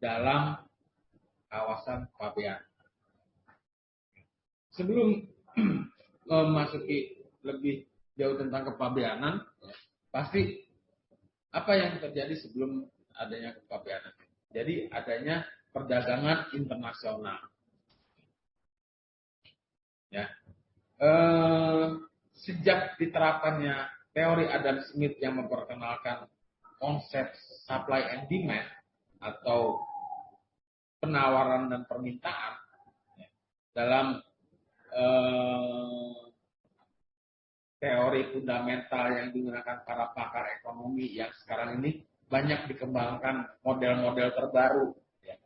dalam kawasan kepabeanan. Sebelum memasuki lebih jauh tentang kepabeanan, pasti apa yang terjadi sebelum adanya kepabeanan? Jadi adanya perdagangan internasional. Ya. Sejak diterapkannya teori Adam Smith yang memperkenalkan konsep supply and demand atau penawaran dan permintaan dalam teori fundamental yang digunakan para pakar ekonomi yang sekarang ini banyak dikembangkan model-model terbaru. Ya.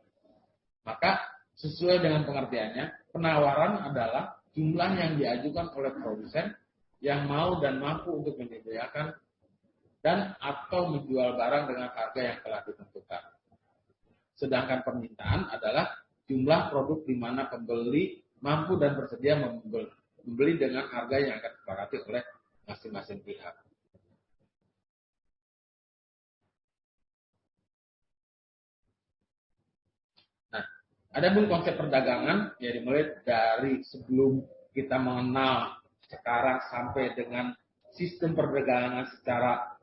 Maka sesuai dengan pengertiannya, penawaran adalah jumlah yang diajukan oleh produsen yang mau dan mampu untuk menyediakan dan atau menjual barang dengan harga yang telah ditentukan. Sedangkan permintaan adalah jumlah produk di mana pembeli mampu dan bersedia membeli dengan harga yang akan disepakati oleh masing-masing pihak. Nah, ada pun konsep perdagangan, ya dimulai dari sebelum kita mengenal sekarang sampai dengan sistem perdagangan secara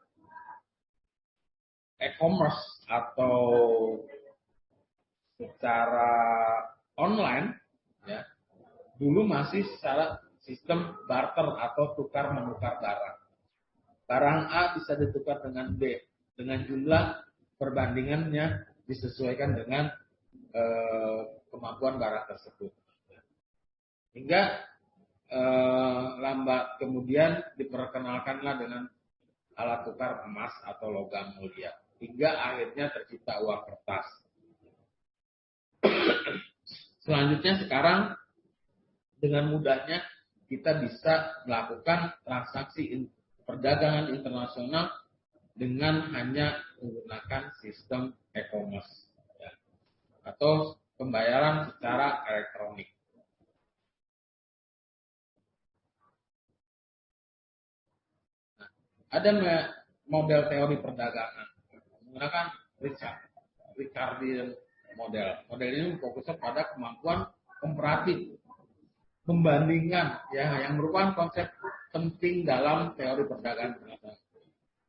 e-commerce atau secara online, ya. Dulu masih secara sistem barter atau tukar menukar barang. Barang A bisa ditukar dengan B dengan jumlah perbandingannya disesuaikan dengan kemampuan barang tersebut. Hingga lambat kemudian diperkenalkanlah dengan alat tukar emas atau logam mulia. Hingga akhirnya tercipta uang kertas. Selanjutnya sekarang dengan mudahnya kita bisa melakukan transaksi perdagangan internasional dengan hanya menggunakan sistem e-commerce, ya, atau pembayaran secara elektronik. Nah, ada model teori perdagangan menggunakan Ricardian model. Model ini fokusnya pada kemampuan komparatif, pembandingan, ya, yang merupakan konsep penting dalam teori perdagangan,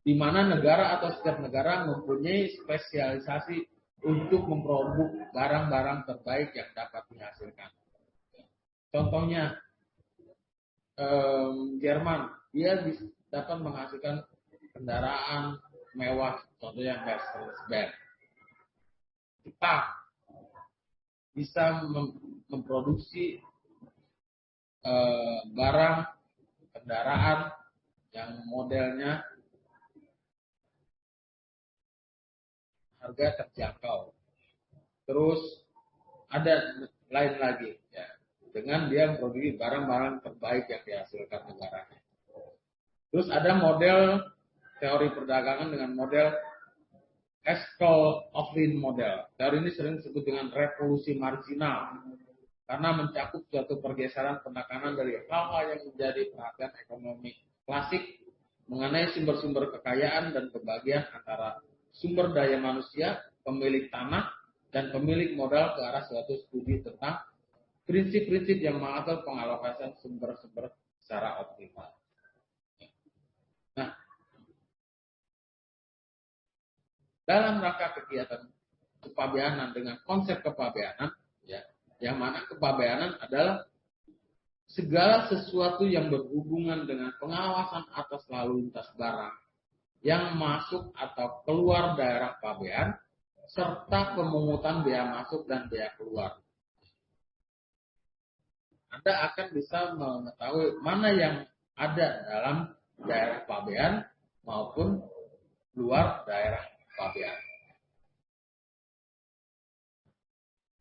di mana negara atau setiap negara mempunyai spesialisasi untuk memproduk barang-barang terbaik yang dapat dihasilkan. Contohnya Jerman, dia dapat menghasilkan kendaraan mewah, contohnya Mercedes-Benz. Jepang bisa memproduksi barang kendaraan yang modelnya harga terjangkau. Terus ada lain lagi ya, dengan dia memproduksi barang-barang terbaik yang dihasilkan negaranya. Terus ada model teori perdagangan dengan model Eschol-Ohlin model. Teori ini sering disebut dengan revolusi marginal karena mencakup suatu pergeseran penekanan dari hal-hal yang menjadi perhatian ekonomi klasik mengenai sumber-sumber kekayaan dan kebagian antara sumber daya manusia, pemilik tanah, dan pemilik modal ke arah suatu studi tentang prinsip-prinsip yang mengatur pengalokasian sumber-sumber secara optimal. Nah, dalam rangka kegiatan kepabeanan dengan konsep kepabeanan, ya, yang mana kepabeanan adalah segala sesuatu yang berhubungan dengan pengawasan atas lalu lintas barang yang masuk atau keluar daerah pabean, serta pemungutan bea masuk dan bea keluar. Anda akan bisa mengetahui mana yang ada dalam daerah pabean maupun luar daerah pabean.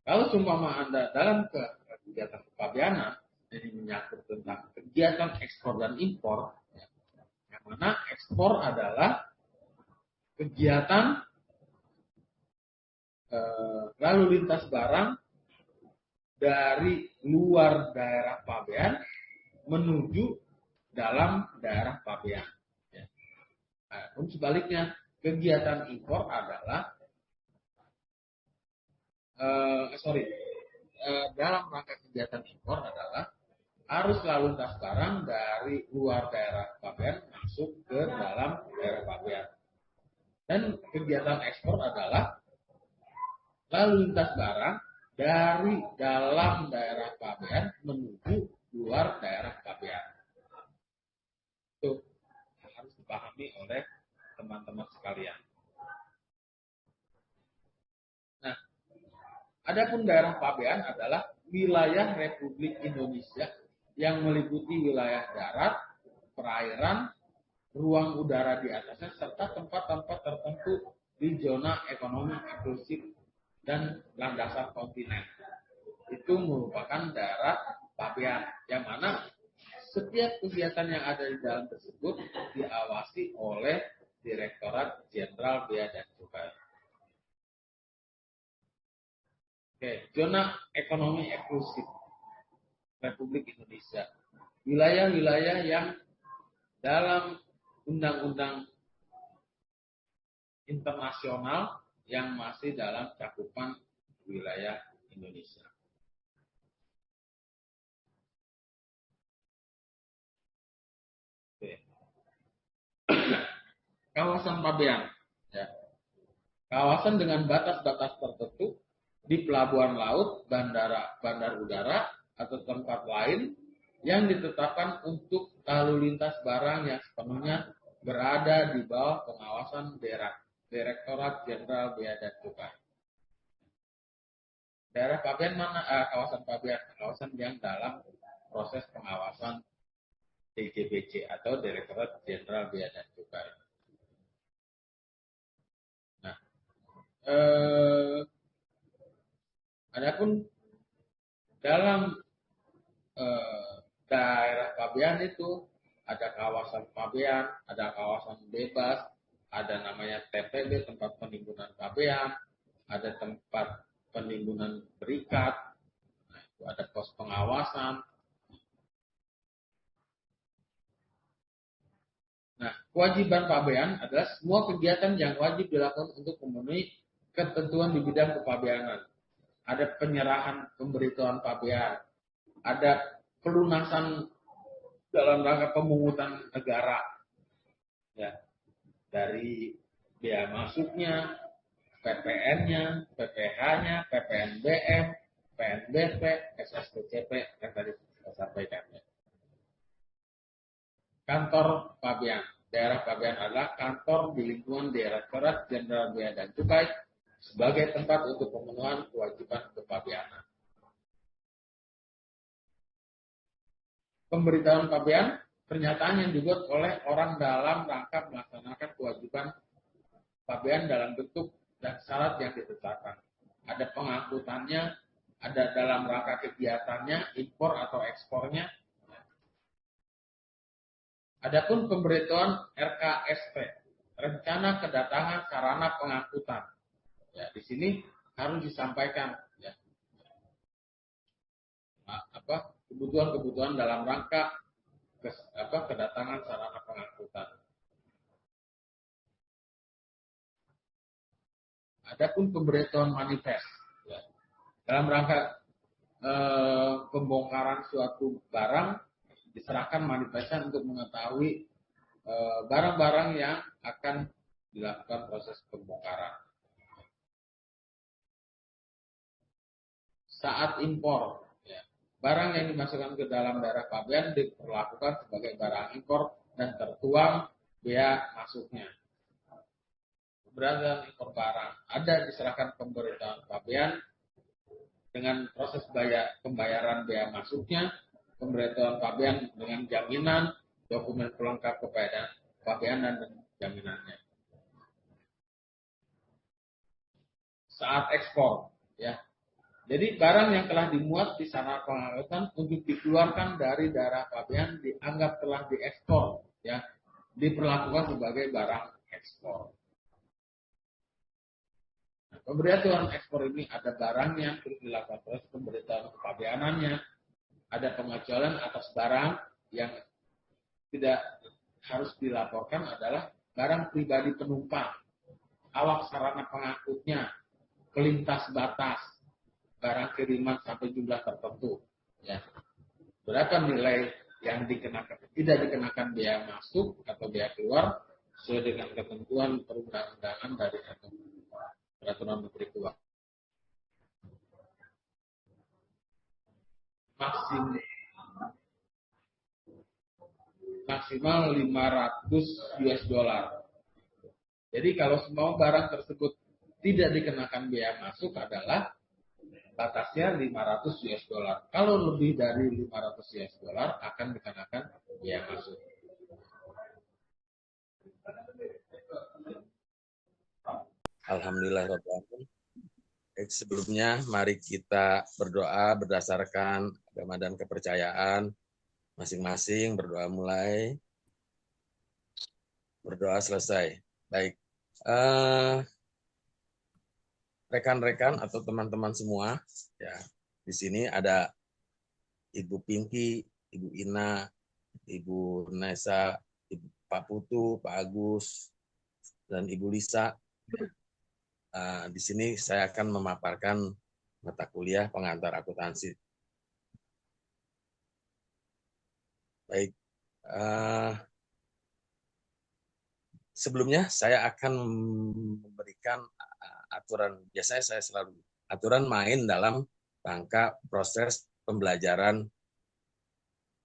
Kalau seumpama Anda dalam kegiatan kepabeanan, ini menyangkut tentang kegiatan ekspor dan impor, yang mana ekspor adalah kegiatan lalu lintas barang dari luar daerah pabean menuju dalam daerah pabean. Nah, sebaliknya, kegiatan impor adalah dalam rangka kegiatan impor adalah arus lalu lintas barang dari luar daerah pabean masuk ke dalam daerah pabean. Dan kegiatan ekspor adalah lalu lintas barang dari dalam daerah pabean menuju luar daerah pabean. Itu harus dipahami oleh teman-teman sekalian. Nah, adapun daerah pabean adalah wilayah Republik Indonesia yang meliputi wilayah darat, perairan, ruang udara di atasnya, serta tempat-tempat tertentu di zona ekonomi eksklusif dan landasan kontinen. Itu merupakan daerah pabean, yang mana setiap kegiatan yang ada di dalam tersebut diawasi oleh Direktorat Jenderal Bea dan Cukai. Oke, zona ekonomi eksklusif Republik Indonesia. Wilayah-wilayah yang dalam undang-undang internasional yang masih dalam cakupan wilayah Indonesia. Oke. Kawasan pabean. Ya. Kawasan dengan batas-batas tertentu di pelabuhan laut, bandar udara, atau tempat lain yang ditetapkan untuk lalu lintas barang yang sepenuhnya berada di bawah pengawasan Direktorat Jenderal Bea dan Cukai. Daerah pabean mana? Kawasan pabean, kawasan yang dalam proses pengawasan DJBC atau Direktorat Jenderal Bea dan Cukai. Nah, adapun dalam daerah pabean itu ada kawasan pabean, ada kawasan bebas, ada namanya TPB, tempat penimbunan pabean, ada tempat penimbunan berikat, nah, itu ada pos pengawasan. Nah, kewajiban pabean adalah semua kegiatan yang wajib dilakukan untuk memenuhi ketentuan di bidang kepabeanan. Ada penyerahan pemberitahuan pabean, ada pelunasan dalam rangka pemungutan negara, ya, dari bea masuknya, PPN-nya, PPH-nya, PPNBM, PNBP, SSTCP yang tadi saya sampaikan. Kantor pabean, daerah pabean adalah kantor di lingkungan Direktorat Jenderal Bea dan Cukai sebagai tempat untuk pemenuhan kewajiban kepabeanan. Pemberitahuan pabean, pernyataan yang dibuat oleh orang dalam rangka melaksanakan kewajiban pabean dalam bentuk dan syarat yang ditetapkan. Ada pengangkutannya, ada dalam rangka kegiatannya, impor atau ekspornya. Adapun pemberitahuan RKSP, rencana kedatangan sarana pengangkutan. Ya, di sini harus disampaikan ya, kebutuhan-kebutuhan dalam rangka kedatangan sarana pengangkutan. Adapun pemberitahuan manifest ya, dalam rangka pembongkaran suatu barang diserahkan manifestnya untuk mengetahui barang-barang yang akan dilakukan proses pembongkaran. Saat impor, ya, barang yang dimasukkan ke dalam daerah pabean diperlakukan sebagai barang impor dan tertuang bea masuknya. Keberadaan impor barang ada diserahkan pemberitahuan pabean dengan proses pembayaran bea masuknya, pemberitahuan pabean dengan jaminan, dokumen pelengkap pabean dan jaminannya. Saat ekspor, ya. Jadi barang yang telah dimuat di sarana pengangkutan untuk dikeluarkan dari daerah pabean dianggap telah diekspor, ya, diperlakukan sebagai barang ekspor. Nah, pemberitahuan ekspor ini ada barangnya, terus dilakukan proses pemberitahuan kepabeanannya, ada pengecualian atas barang yang tidak harus dilaporkan adalah barang pribadi penumpang, awak sarana pengangkutnya, pelintas batas, barang kiriman sampai jumlah tertentu. Ya. Berapa nilai yang tidak dikenakan bea masuk atau bea keluar sesuai dengan ketentuan perundang-undangan dari Peraturan Menteri Keuangan. Maksimal 500 US dollar. Jadi kalau semua barang tersebut tidak dikenakan bea masuk adalah batasnya 500 US dollar. Kalau lebih dari 500 US dollar akan dikenakan bea masuk. Alhamdulillah. Sebelumnya mari kita berdoa berdasarkan agama dan kepercayaan masing-masing. Berdoa mulai. Berdoa selesai. Baik. Rekan-rekan atau teman-teman semua, ya, di sini ada Ibu Pinky, Ibu Ina, Ibu Nesa, Pak Putu, Pak Agus, dan Ibu Lisa. Di sini saya akan memaparkan mata kuliah pengantar akuntansi. Baik. Sebelumnya saya akan memberikan aturan, biasanya saya selalu aturan main dalam rangka proses pembelajaran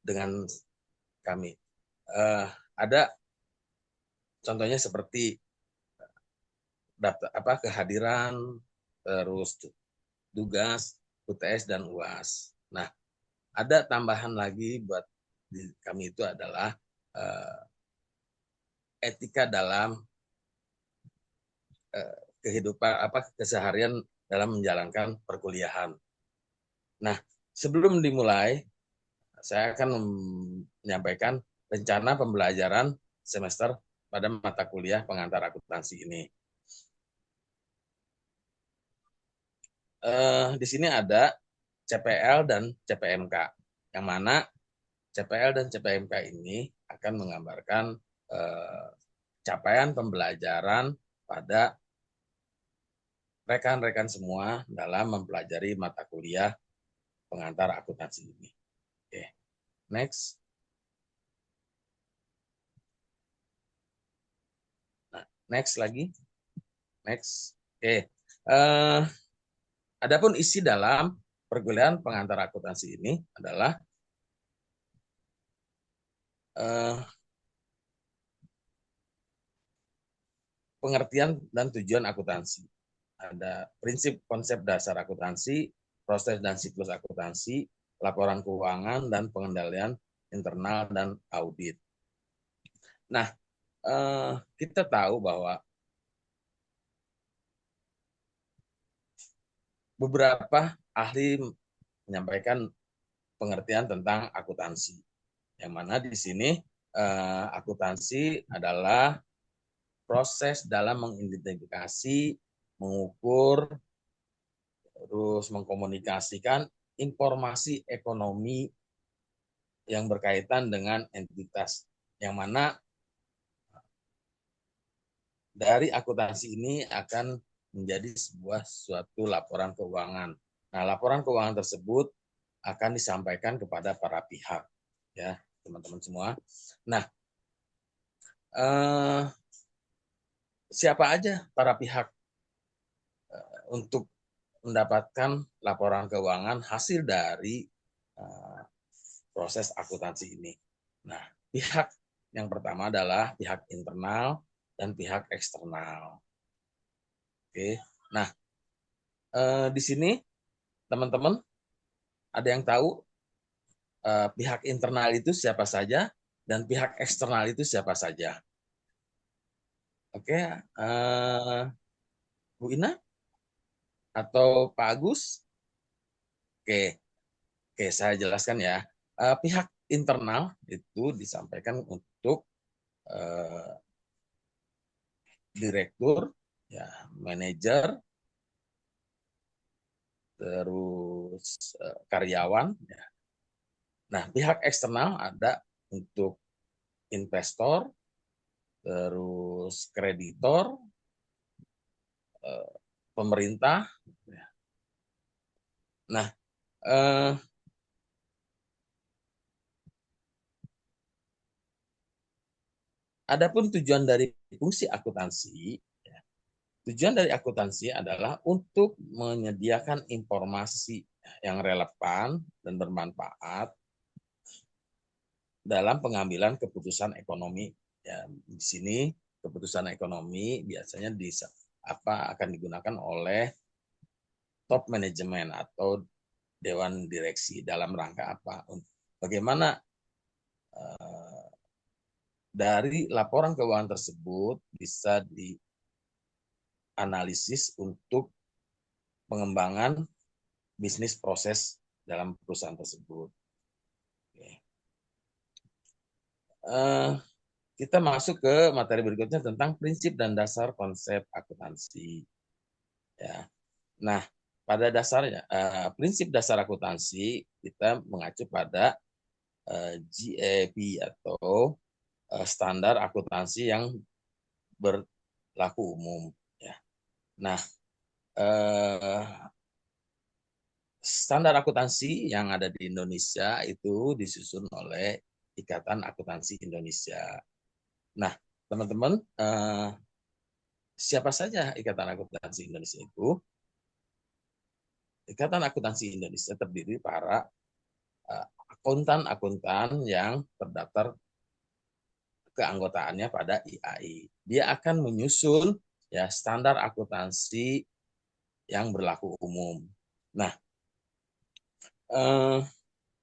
dengan kami. Ada contohnya seperti kehadiran, terus tugas, UTS dan UAS. Nah, ada tambahan lagi buat kami itu adalah etika dalam kehidupan keseharian dalam menjalankan perkuliahan. Nah, sebelum dimulai, saya akan menyampaikan rencana pembelajaran semester pada mata kuliah pengantar akuntansi ini. Di sini ada CPL dan CPMK, yang mana CPL dan CPMK ini akan menggambarkan capaian pembelajaran pada rekan-rekan semua dalam mempelajari mata kuliah pengantar akuntansi ini. Oke, next. Nah, next lagi. Next. Oke. Adapun isi dalam perkuliahan pengantar akuntansi ini adalah pengertian dan tujuan akuntansi. Ada prinsip konsep dasar akuntansi, proses dan siklus akuntansi, laporan keuangan, dan pengendalian internal dan audit. Nah, kita tahu bahwa beberapa ahli menyampaikan pengertian tentang akuntansi. Yang mana di sini akuntansi adalah proses dalam mengidentifikasi, mengukur, terus mengkomunikasikan informasi ekonomi yang berkaitan dengan entitas. Yang mana dari akuntansi ini akan menjadi sebuah suatu laporan keuangan. Nah, laporan keuangan tersebut akan disampaikan kepada para pihak, ya teman-teman semua. Nah, siapa aja para pihak untuk mendapatkan laporan keuangan hasil dari proses akuntansi ini? Nah, pihak yang pertama adalah pihak internal dan pihak eksternal. Oke, nah di sini teman-teman ada yang tahu pihak internal itu siapa saja dan pihak eksternal itu siapa saja? Oke, Bu Ina atau Pak Agus? Oke, saya jelaskan ya. Pihak internal itu disampaikan untuk direktur, ya, manajer, terus karyawan. Ya. Nah, pihak eksternal ada untuk investor, terus kreditor, pemerintah. Nah, adapun tujuan dari fungsi akuntansi, tujuan dari akuntansi adalah untuk menyediakan informasi yang relevan dan bermanfaat dalam pengambilan keputusan ekonomi. Ya, di sini keputusan ekonomi biasanya akan digunakan oleh top manajemen atau dewan direksi dalam rangka apa? Bagaimana dari laporan keuangan tersebut bisa dianalisis untuk pengembangan bisnis proses dalam perusahaan tersebut. Oke. Kita masuk ke materi berikutnya tentang prinsip dan dasar konsep akuntansi. Ya. Nah, pada dasarnya prinsip dasar akuntansi kita mengacu pada GAAP atau standar akuntansi yang berlaku umum. Ya. Nah, standar akuntansi yang ada di Indonesia itu disusun oleh Ikatan Akuntansi Indonesia. Nah, teman-teman, siapa saja Ikatan Akuntansi Indonesia itu? Ikatan Akuntansi Indonesia terdiri para akuntan-akuntan yang terdaftar keanggotaannya pada IAI. Dia akan menyusun ya standar akuntansi yang berlaku umum. Nah,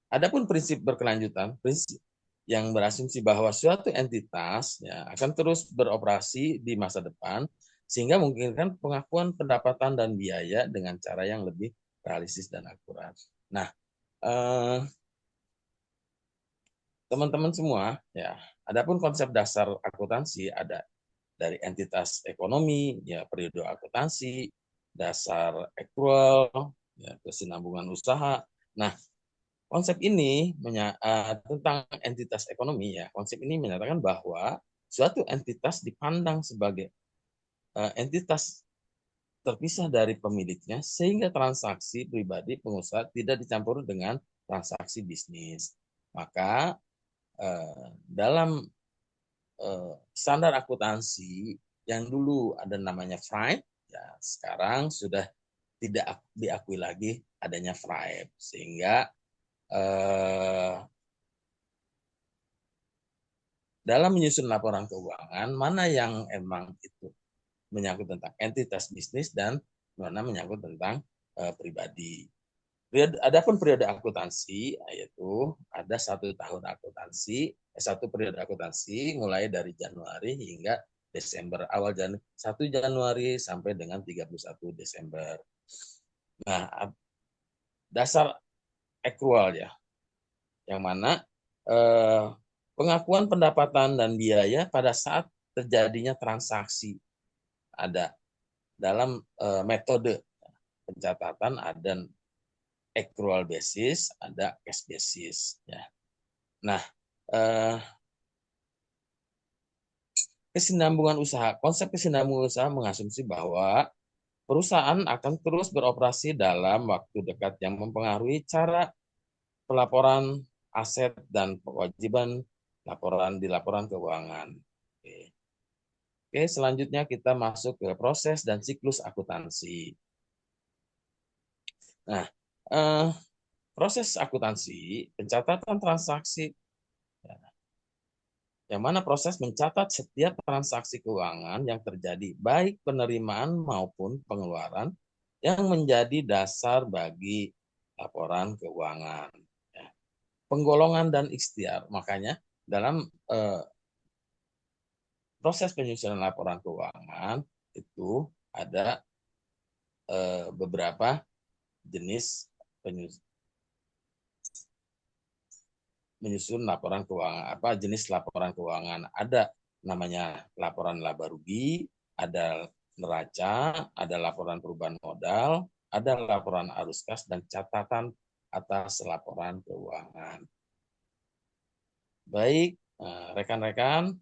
adapun prinsip berkelanjutan, prinsip yang berasumsi bahwa suatu entitas ya, akan terus beroperasi di masa depan sehingga memungkinkan pengakuan pendapatan dan biaya dengan cara yang lebih realistis dan akurat. Nah, teman-teman semua, ya, adapun konsep dasar akuntansi ada dari entitas ekonomi, ya periode akuntansi, dasar akrual, ya, kesinambungan usaha. Nah, konsep ini tentang entitas ekonomi, ya, konsep ini menyatakan bahwa suatu entitas dipandang sebagai entitas terpisah dari pemiliknya sehingga transaksi pribadi pengusaha tidak dicampur dengan transaksi bisnis. Maka dalam standar akuntansi yang dulu ada namanya FRIPE, ya sekarang sudah tidak diakui lagi adanya FRIPE, sehingga dalam menyusun laporan keuangan mana yang emang itu menyangkut tentang entitas bisnis dan mana menyangkut tentang pribadi. Adapun periode akuntansi yaitu ada 1 tahun akuntansi, 1 periode akuntansi mulai dari Januari hingga Desember, awal Januari 1 Januari sampai dengan 31 Desember. Nah, dasar accrual ya, yang mana pengakuan pendapatan dan biaya pada saat terjadinya transaksi ada dalam metode pencatatan, ada accrual basis, ada cash basis ya. Nah, kesinambungan usaha, konsep kesinambungan usaha mengasumsi bahwa perusahaan akan terus beroperasi dalam waktu dekat yang mempengaruhi cara pelaporan aset dan kewajiban laporan di laporan keuangan. Oke, selanjutnya kita masuk ke proses dan siklus akuntansi. Nah, proses akuntansi, pencatatan transaksi, yang mana proses mencatat setiap transaksi keuangan yang terjadi, baik penerimaan maupun pengeluaran, yang menjadi dasar bagi laporan keuangan. Penggolongan dan ikhtiar, makanya dalam proses penyusunan laporan keuangan itu ada beberapa jenis menyusun laporan keuangan, jenis laporan keuangan. Ada namanya laporan laba rugi, ada neraca, ada laporan perubahan modal, ada laporan arus kas, dan catatan atas laporan keuangan. Baik, rekan-rekan,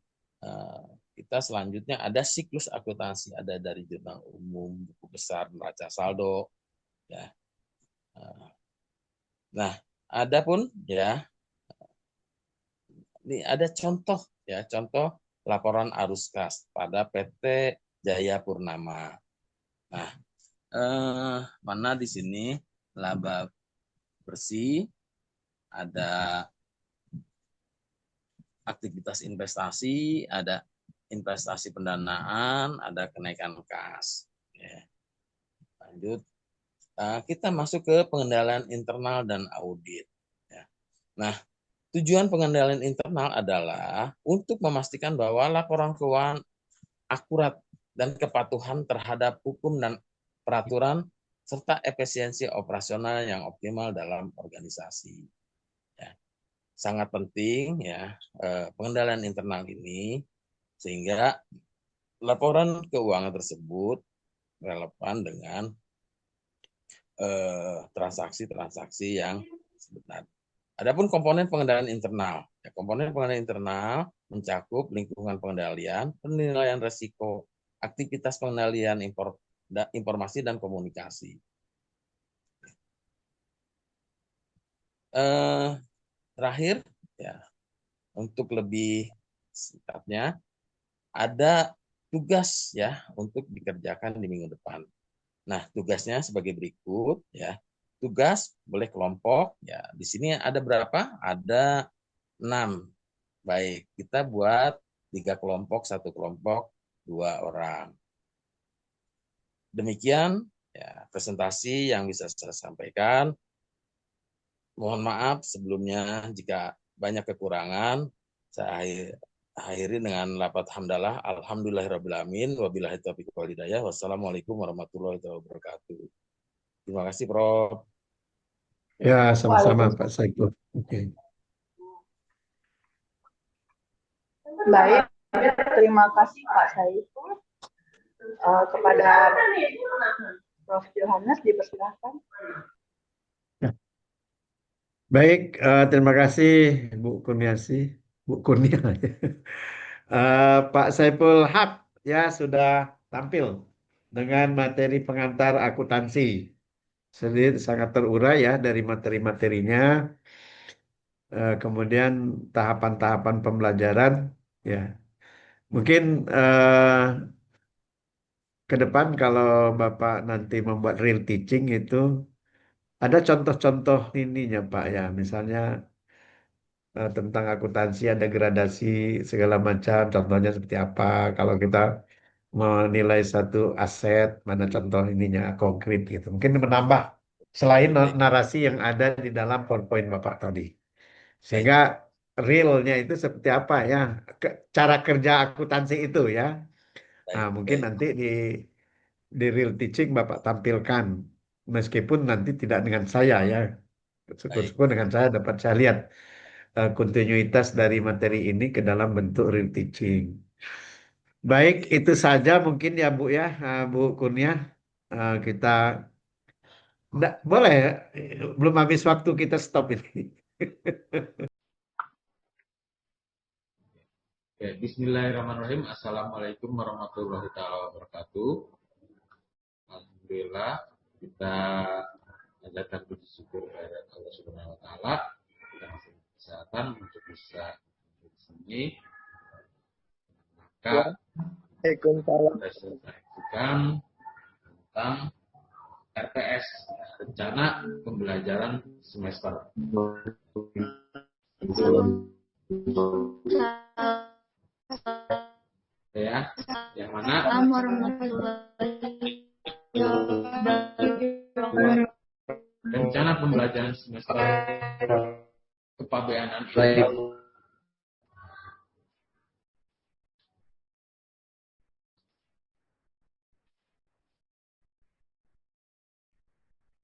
kita selanjutnya ada siklus akuntansi, ada dari jurnal umum, buku besar, neraca saldo, ya. Nah, adapun ya, ini ada contoh ya, contoh laporan arus kas pada PT Jaya Purnama. Nah, mana di sini laba bersih, ada aktivitas investasi, ada investasi pendanaan, ada kenaikan kas. Ya. Lanjut, kita masuk ke pengendalian internal dan audit. Ya. Nah, tujuan pengendalian internal adalah untuk memastikan bahwa laporan keuangan akurat dan kepatuhan terhadap hukum dan peraturan serta efisiensi operasional yang optimal dalam organisasi. Ya. Sangat penting ya pengendalian internal ini sehingga laporan keuangan tersebut relevan dengan transaksi-transaksi yang sebenarnya. Adapun komponen pengendalian internal, ya, komponen pengendalian internal mencakup lingkungan pengendalian, penilaian risiko, aktivitas pengendalian informasi dan komunikasi. Terakhir, ya, untuk lebih singkatnya, ada tugas ya untuk dikerjakan di minggu depan. Nah, tugasnya sebagai berikut ya. Tugas boleh kelompok ya. Di sini ada berapa? Ada 6. Baik, kita buat 3 kelompok, 1 kelompok, 2 orang. Demikian ya presentasi yang bisa saya sampaikan. Mohon maaf sebelumnya jika banyak kekurangan. Saya akhiri dengan lafaz hamdalah, alhamdulillahirrabbilalamin, wabillahi taufiq wal hidayah, wassalamualaikum warahmatullahi wabarakatuh. Terima kasih, Prof. Ya, sama-sama Pak Saiful. Oke. Baik, terima kasih Pak Saiful. Kepada Prof. Yohanes dipersilakan. Baik, terima kasih Bu Kurniasi, Bu Kurnia. Pak Saiful Haq ya sudah tampil dengan materi pengantar akuntansi. Sedikit sangat terurai ya dari materi-materinya. Kemudian tahapan-tahapan pembelajaran ya. Mungkin ke depan kalau Bapak nanti membuat real teaching itu ada contoh-contoh ininya Pak ya. Misalnya tentang akuntansi ada gradasi segala macam. Contohnya seperti apa? Kalau kita menilai satu aset, mana contoh ininya konkret gitu. Mungkin menambah selain narasi yang ada di dalam PowerPoint Bapak tadi. Sehingga realnya itu seperti apa ya? Cara kerja akuntansi itu ya. Nah, mungkin nanti di real teaching Bapak tampilkan. meskipun nanti tidak dengan saya ya. Baik. Syukur-syukur dengan saya dapat saya lihat kontinuitas dari materi ini ke dalam bentuk real teaching. Baik, itu saja mungkin ya Bu ya, Bu Kurnia. Kita boleh ya? Belum habis waktu kita stop ini. Oke, Bismillahirrahmanirrahim. Assalamualaikum warahmatullahi wabarakatuh. Alhamdulillah kita menjalankan puji syukur kepada Allah Subhanahu wa taala. Kita masih kesehatan untuk bisa di sini. Maka kita selesaikan tentang RPS, rencana pembelajaran semester. Ya, yang mana rencana pembelajaran semester kepabeanan ini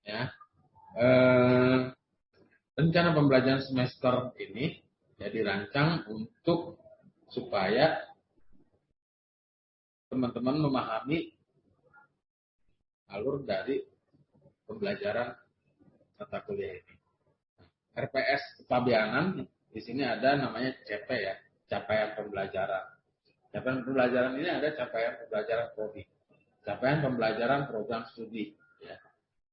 ya, rencana pembelajaran semester ini ya dirancang untuk supaya teman-teman memahami alur dari pembelajaran mata kuliah ini. RPS kepabeanan di sini ada namanya CP ya, capaian pembelajaran. Capaian pembelajaran ini ada capaian pembelajaran prodi, capaian pembelajaran program studi ya,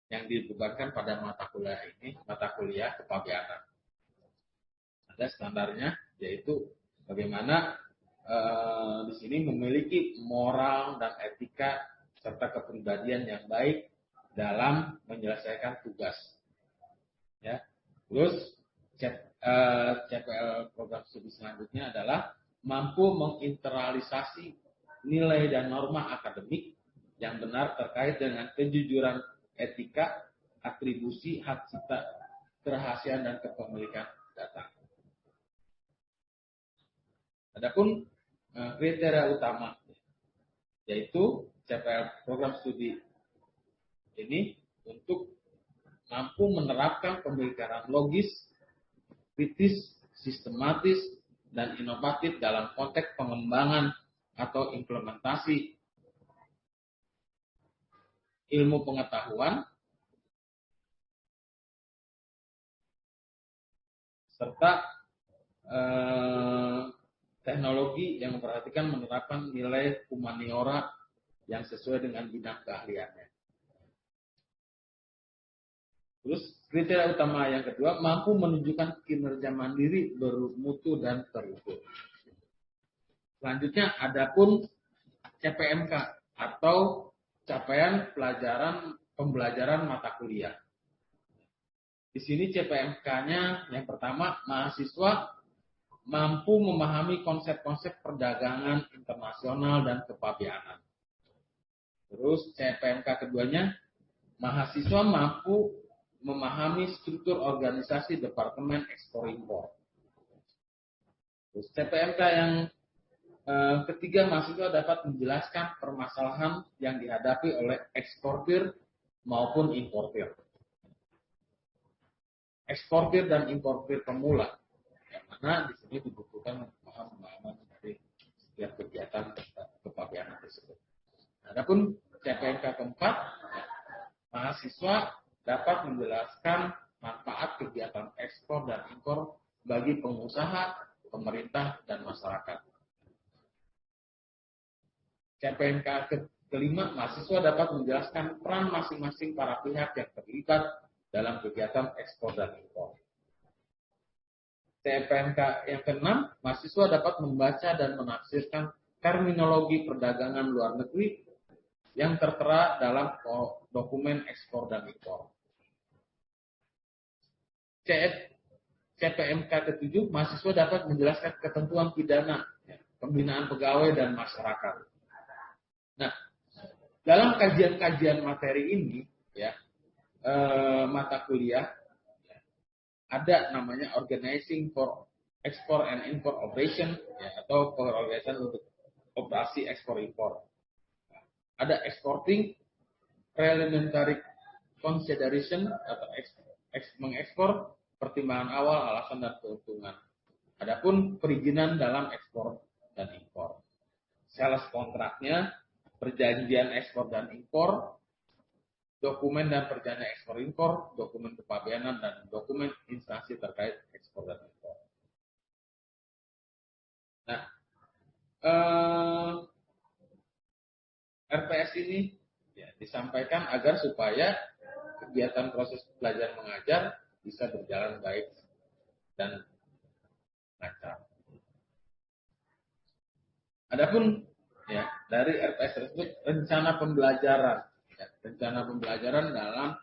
yang dibebankan pada mata kuliah ini, mata kuliah kepabeanan. Ada standarnya, yaitu bagaimana di sini memiliki moral dan etika serta kepribadian yang baik dalam menyelesaikan tugas. Ya. Terus CPL program studi selanjutnya adalah mampu menginternalisasi nilai dan norma akademik yang benar terkait dengan kejujuran etika, atribusi, hak cipta, kerahasiaan dan kepemilikan data. Adapun kriteria utama yaitu CPL program studi ini untuk mampu menerapkan pemikiran logis, kritis, sistematis, dan inovatif dalam konteks pengembangan atau implementasi ilmu pengetahuan serta teknologi yang memperhatikan menerapkan nilai humaniora yang sesuai dengan bidang keahliannya. Terus kriteria utama yang kedua, mampu menunjukkan kinerja mandiri, bermutu dan terukur. Selanjutnya adapun CPMK atau capaian pembelajaran mata kuliah. Di sini CPMK-nya yang pertama, mahasiswa mampu memahami konsep-konsep perdagangan internasional dan kepabeanan. Terus CPMK keduanya, mahasiswa mampu memahami struktur organisasi Departemen Ekspor Impor. Terus CPMK yang ketiga, mahasiswa dapat menjelaskan permasalahan yang dihadapi oleh eksportir maupun importir. Eksportir dan importir pemula, yang mana di sini dibutuhkan pemahaman dari setiap kegiatan kepabeanan tersebut. Adapun CPMK keempat, mahasiswa dapat menjelaskan manfaat kegiatan ekspor dan impor bagi pengusaha, pemerintah, dan masyarakat. CPMK kelima, mahasiswa dapat menjelaskan peran masing-masing para pihak yang terlibat dalam kegiatan ekspor dan impor. CPMK yang keenam, mahasiswa dapat membaca dan menafsirkan terminologi perdagangan luar negeri yang tertera dalam dokumen ekspor dan impor. CPMK ketujuh, mahasiswa dapat menjelaskan ketentuan pidana, pembinaan pegawai dan masyarakat. Nah, dalam kajian-kajian materi ini, ya, mata kuliah ada namanya Organizing for Export and Import Operation, ya, atau pengorganisasian untuk operasi ekspor impor. Ada Exporting Parliamentary consideration atau mengekspor, pertimbangan awal, alasan dan keuntungan. Adapun perizinan dalam ekspor dan impor. Sales kontraknya, perjanjian ekspor dan impor, dokumen dan perjanjian ekspor impor, dokumen kepabeanan dan dokumen instansi terkait ekspor dan impor. Nah, RPS ini ya, disampaikan agar supaya kegiatan proses belajar mengajar bisa berjalan baik dan lancar. Adapun ya dari RPS tersebut rencana pembelajaran, ya, rencana pembelajaran dalam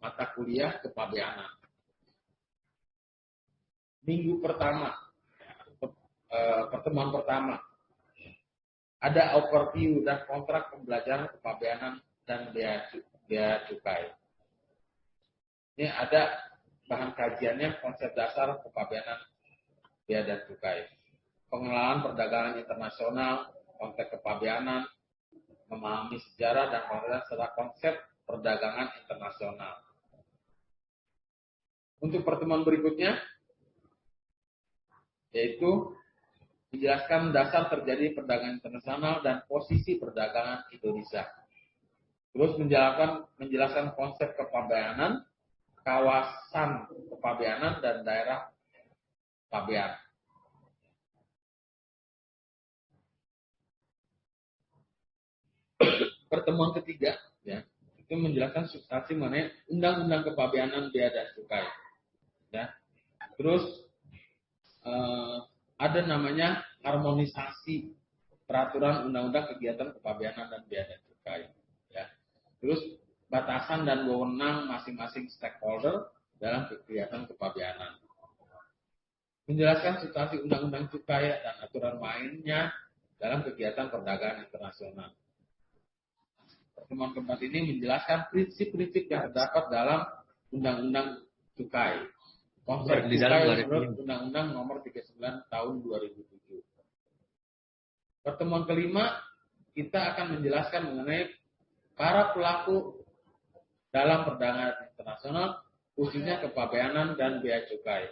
mata kuliah kepabeanan. Minggu pertama, pertemuan pertama, ada overview dan kontrak pembelajaran kepabeanan dan bea cukai. Ini ada bahan kajiannya, konsep dasar kepabeanan bea dan cukai. Pengenalan perdagangan internasional, konteks kepabeanan, memahami sejarah dan pengetahuan serta konsep perdagangan internasional. Untuk pertemuan berikutnya, yaitu menjelaskan dasar terjadi perdagangan internasional dan posisi perdagangan Indonesia. Terus menjelaskan konsep kepabeanan, kawasan kepabeanan dan daerah pabean. Pertemuan ketiga, ya, itu menjelaskan substansi mengenai undang-undang kepabeanan bea dan cukai. Ya. Terus ada namanya harmonisasi peraturan undang-undang kegiatan kepabeanan dan bea dan cukai. Ya. Terus batasan dan wewenang masing-masing stakeholder dalam kegiatan kepabeanan. Menjelaskan substansi undang-undang cukai dan aturan mainnya dalam kegiatan perdagangan internasional. Pertemuan keempat ini menjelaskan prinsip-prinsip yang terdapat dalam Undang-Undang Cukai. Konsep cukai menurut Undang-Undang Nomor 39 Tahun 2007. Pertemuan kelima, kita akan menjelaskan mengenai para pelaku dalam perdagangan internasional, khususnya kepabeanan dan bea cukai.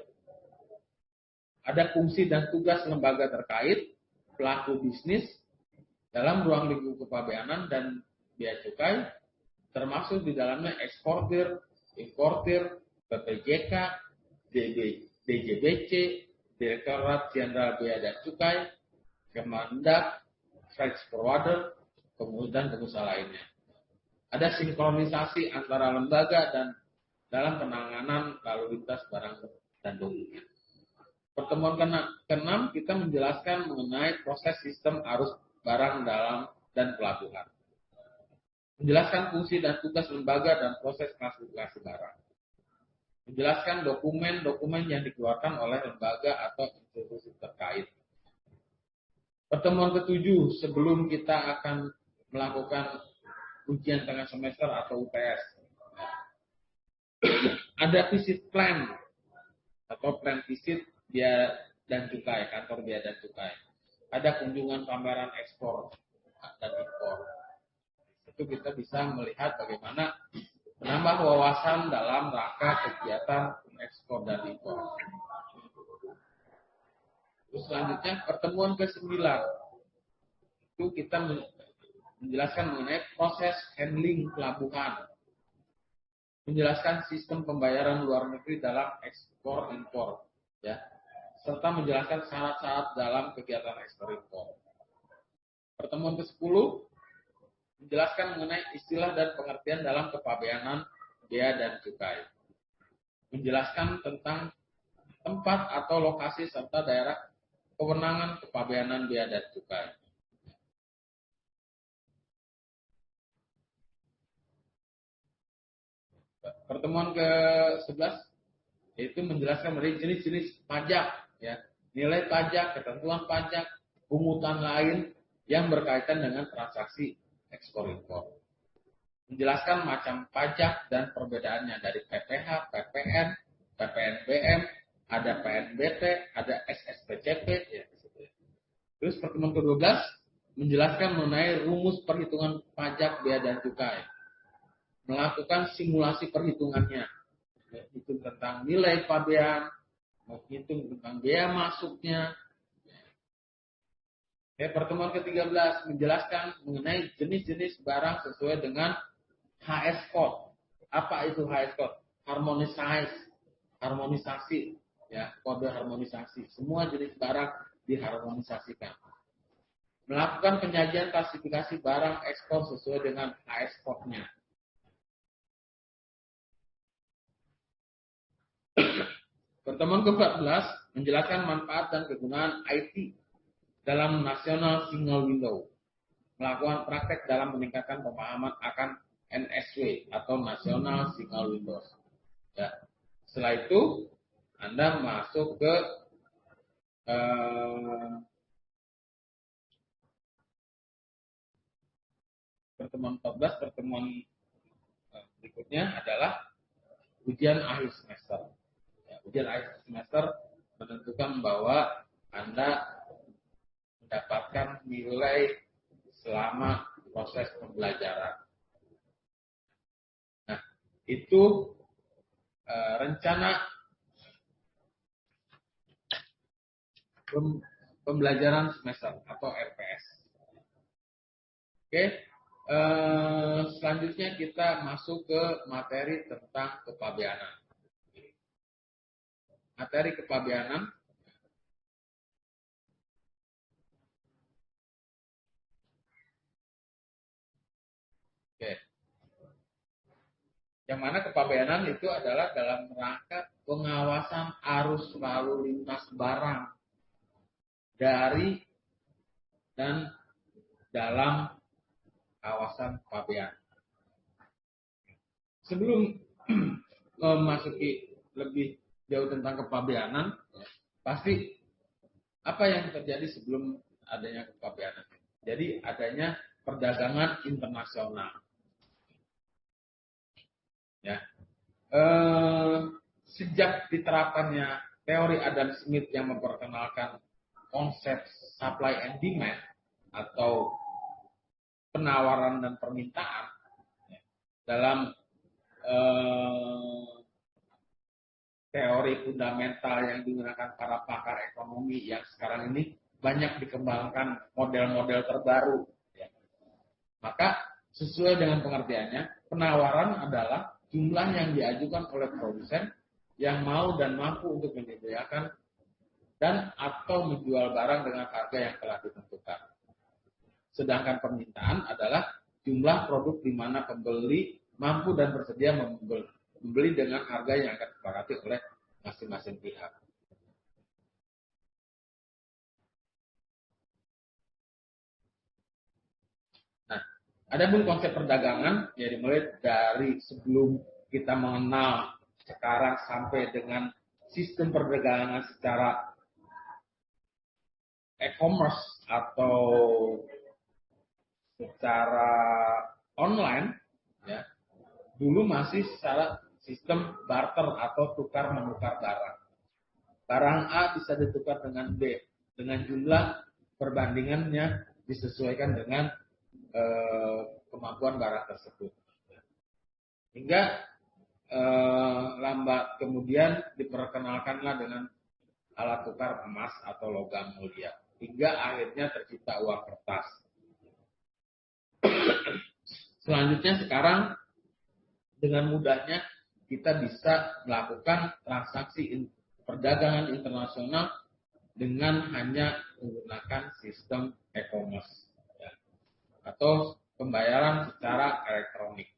Ada fungsi dan tugas lembaga terkait, pelaku bisnis dalam ruang lingkup kepabeanan dan bea cukai, termasuk di dalamnya eksportir, importir, BPJK, DJBC, Direktorat Jenderal Bea dan Cukai, Kemendak, Freight Forwarder, kemudian pengusaha lainnya. Ada sinkronisasi antara lembaga dan dalam penanganan lalu lintas barang dan dokumen. Pertemuan ke-6 kita menjelaskan mengenai proses sistem arus barang dalam dan pelabuhan. Menjelaskan fungsi dan tugas lembaga dan proses klasifikasi barang. Menjelaskan dokumen-dokumen yang dikeluarkan oleh lembaga atau institusi terkait. Pertemuan ke-7 sebelum kita akan melakukan ujian tengah semester atau UTS. Ada visit plan atau plan visit bea dan cukai, kantor bea dan cukai. Ada kunjungan pameran ekspor dan impor. Itu kita bisa melihat bagaimana menambah wawasan dalam rangka kegiatan ekspor dan impor. Terus selanjutnya pertemuan ke-9 itu kita menjelaskan mengenai proses handling pelabuhan, menjelaskan sistem pembayaran luar negeri dalam ekspor impor, ya, serta menjelaskan syarat-syarat dalam kegiatan ekspor impor. Pertemuan ke-10 menjelaskan mengenai istilah dan pengertian dalam kepabeanan bea dan cukai. Menjelaskan tentang tempat atau lokasi serta daerah kewenangan kepabeanan bea dan cukai. Pertemuan ke-11 yaitu menjelaskan mengenai jenis-jenis pajak, ya, nilai pajak, ketentuan pajak, pungutan lain yang berkaitan dengan transaksi ekspor impor. Menjelaskan macam pajak dan perbedaannya dari PPH, PPN, PPNBM, ada PNBT, ada SSPCP, ya. Terus pertemuan ke-12 menjelaskan mengenai rumus perhitungan pajak bea dan cukai. melakukan simulasi perhitungannya, hitung tentang nilai pabean, menghitung tentang biaya masuknya. Pertemuan ke-13 menjelaskan mengenai jenis-jenis barang sesuai dengan HS code. Apa itu HS code? Harmonisasi, ya, kode harmonisasi. Semua jenis barang diharmonisasikan. Melakukan penyajian klasifikasi barang ekspor sesuai dengan HS code-nya. Pertemuan ke-14 menjelaskan manfaat dan kegunaan IT dalam National Single Window. Melakukan praktek dalam meningkatkan pemahaman akan NSW atau National Single Windows. Ya. Setelah itu, Anda masuk ke pertemuan 14. Pertemuan berikutnya adalah ujian akhir semester. Ya, ujian akhir semester menentukan bahwa Anda mendapatkan nilai selama proses pembelajaran. Nah, itu rencana pembelajaran semester atau RPS. Oke, selanjutnya kita masuk ke materi tentang kepabeanan. Materi kepabeanan. Oke. Yang mana kepabeanan itu adalah dalam rangka pengawasan arus lalu lintas barang dari dan dalam kawasan pabean. Sebelum memasuki lebih jauh tentang kepabeanan, pasti apa yang terjadi sebelum adanya kepabeanan? Jadi adanya perdagangan internasional. Ya. Sejak diterapkannya teori Adam Smith yang memperkenalkan konsep supply and demand atau penawaran dan permintaan dalam teori fundamental yang digunakan para pakar ekonomi yang sekarang ini banyak dikembangkan model-model terbaru. Ya. Maka sesuai dengan pengertiannya, penawaran adalah jumlah yang diajukan oleh produsen yang mau dan mampu untuk menyediakan dan atau menjual barang dengan harga yang telah ditentukan. Sedangkan permintaan adalah jumlah produk di mana pembeli mampu dan bersedia membeli dengan harga yang akan disepakati oleh masing-masing pihak. Nah, adapun konsep perdagangan ya dimulai dari sebelum kita mengenal sekarang sampai dengan sistem perdagangan secara e-commerce atau secara online, ya, dulu masih secara sistem barter atau tukar menukar barang. Barang A bisa ditukar dengan B dengan jumlah perbandingannya disesuaikan dengan kemampuan barang tersebut. Hingga lambat kemudian diperkenalkanlah dengan alat tukar emas atau logam mulia. Hingga akhirnya tercipta uang kertas. Selanjutnya sekarang dengan mudahnya kita bisa melakukan transaksi perdagangan internasional dengan hanya menggunakan sistem e-commerce ya, atau pembayaran secara elektronik.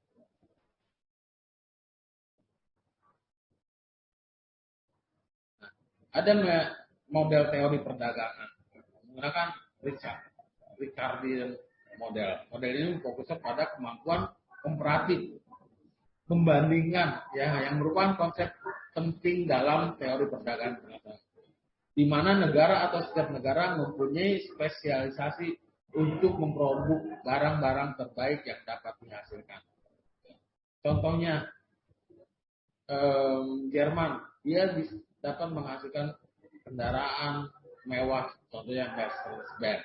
Nah, ada model teori perdagangan menggunakan Ricardian model. Model ini fokusnya pada kemampuan komparatif, pembandingan, ya, yang merupakan konsep penting dalam teori perdagangan internasional, di mana negara atau setiap negara mempunyai spesialisasi untuk memproduk barang-barang terbaik yang dapat dihasilkan. Contohnya, Jerman, dia dapat menghasilkan kendaraan mewah, contohnya Mercedes-Benz.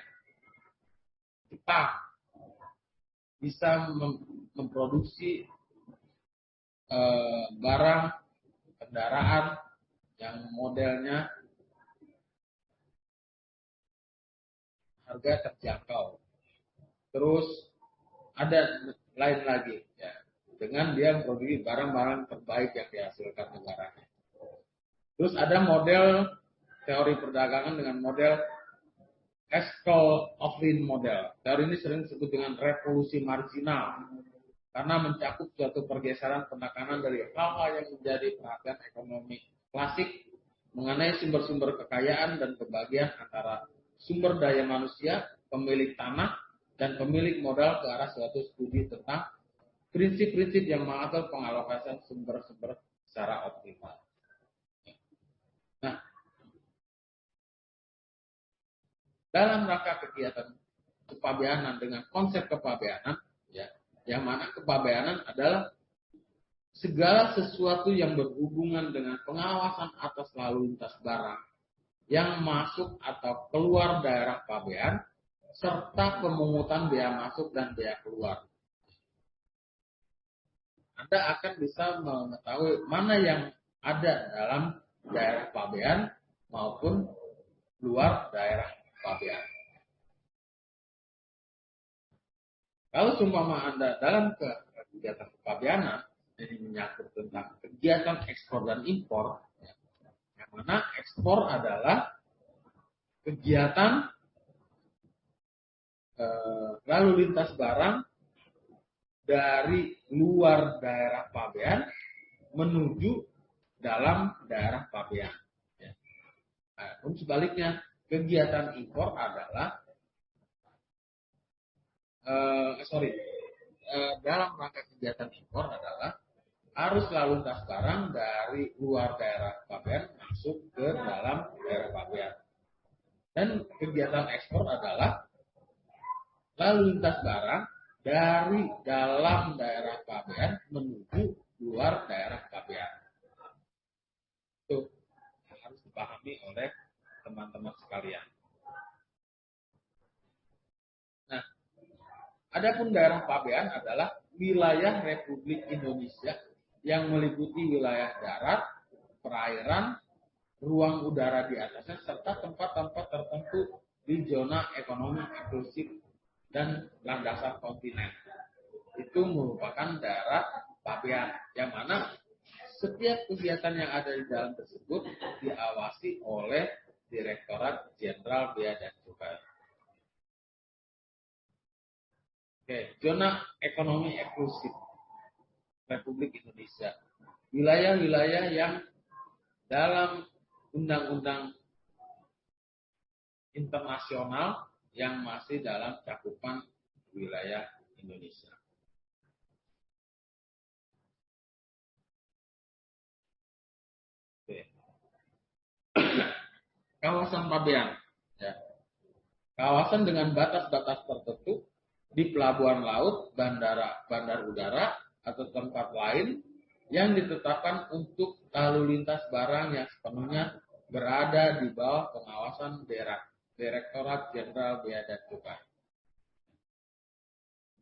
Kita bisa memproduksi barang kendaraan yang modelnya harga terjangkau. Terus ada lain lagi ya, dengan dia memproduksi barang-barang terbaik yang dihasilkan negaranya. Terus ada model teori perdagangan dengan model Eschol-Ohlin model. Teori ini sering disebut dengan revolusi marginal karena mencakup suatu pergeseran penekanan dari hal-hal yang menjadi perhatian ekonomi klasik mengenai sumber-sumber kekayaan dan kebagian antara sumber daya manusia, pemilik tanah, dan pemilik modal ke arah suatu studi tentang prinsip-prinsip yang mengatur pengalokasian sumber-sumber secara optimal. Nah, dalam rangka kegiatan kepabeanan dengan konsep kepabeanan, ya, yang mana kepabeanan adalah segala sesuatu yang berhubungan dengan pengawasan atas lalu lintas barang yang masuk atau keluar daerah pabean, serta pemungutan biaya masuk dan biaya keluar. Anda akan bisa mengetahui mana yang ada dalam daerah pabean maupun luar daerah pabean. Kalau seumpama Anda dalam kegiatan kepabeanan, ini menyangkut tentang kegiatan ekspor dan impor, yang mana ekspor adalah kegiatan lalu lintas barang dari luar daerah pabean menuju dalam daerah pabean. Nah, sebaliknya, kegiatan impor adalah dalam rangka kegiatan impor adalah arus lalu lintas barang dari luar daerah pabean masuk ke dalam daerah pabean. Dan kegiatan ekspor adalah lalu lintas barang dari dalam daerah pabean menuju luar daerah pabean. Itu harus dipahami oleh teman-teman sekalian. Nah, adapun daerah pabean adalah wilayah Republik Indonesia yang meliputi wilayah darat, perairan, ruang udara di atasnya, serta tempat-tempat tertentu di zona ekonomi eksklusif dan landasan kontinen. Itu merupakan daerah pabean, yang mana setiap kegiatan yang ada di dalam tersebut diawasi oleh Direktorat Jenderal Bea dan Cukai. Oke, zona ekonomi eksklusif Republik Indonesia. Wilayah-wilayah yang dalam undang-undang internasional yang masih dalam cakupan wilayah Indonesia. Oke. Kawasan pabean. Ya. Kawasan dengan batas-batas tertentu di pelabuhan laut, bandar udara, atau tempat lain yang ditetapkan untuk lalu lintas barang yang sepenuhnya berada di bawah pengawasan Direktorat Jenderal Bea dan Cukai.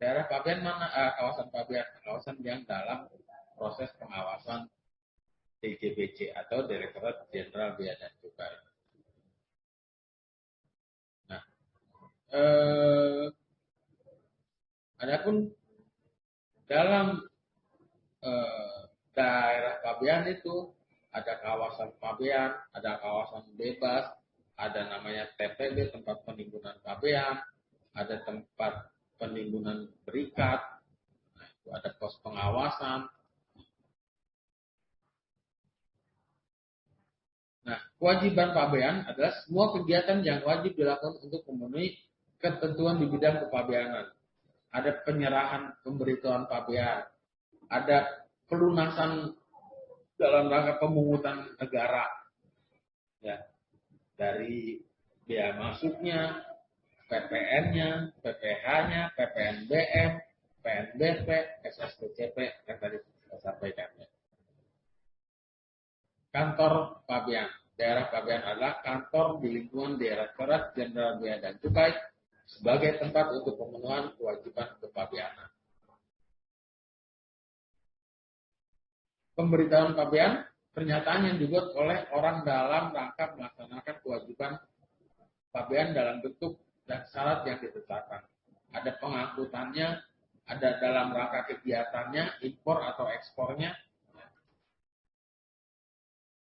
Daerah pabean mana? Kawasan pabean, kawasan yang dalam proses pengawasan DJBC atau Direktorat Jenderal Bea dan Cukai. Nah, adapun dalam daerah pabean itu ada kawasan pabean, ada kawasan bebas, ada namanya TPB, tempat penimbunan pabean, ada tempat penimbunan berikat, nah, itu ada pos pengawasan. Nah, kewajiban pabean adalah semua kegiatan yang wajib dilakukan untuk memenuhi ketentuan di bidang kepabeanan. Ada penyerahan pemberitahuan pabean, ada pelunasan dalam rangka pemungutan negara, ya, dari biaya masuknya, PPN-nya, PPH-nya, PPNBM, PNBP, SSBCP yang tadi saya sampaikan. Kantor pabean, daerah pabean adalah kantor di lingkungan Direktorat Jenderal Bea dan Cukai sebagai tempat untuk pemenuhan kewajiban kepabeanan. pemberitahuan pabean pernyataan yang dibuat oleh orang dalam rangka melaksanakan kewajiban pabean dalam bentuk dan syarat yang ditetapkan. Ada pengangkutannya, ada dalam rangka kegiatannya, impor atau ekspornya.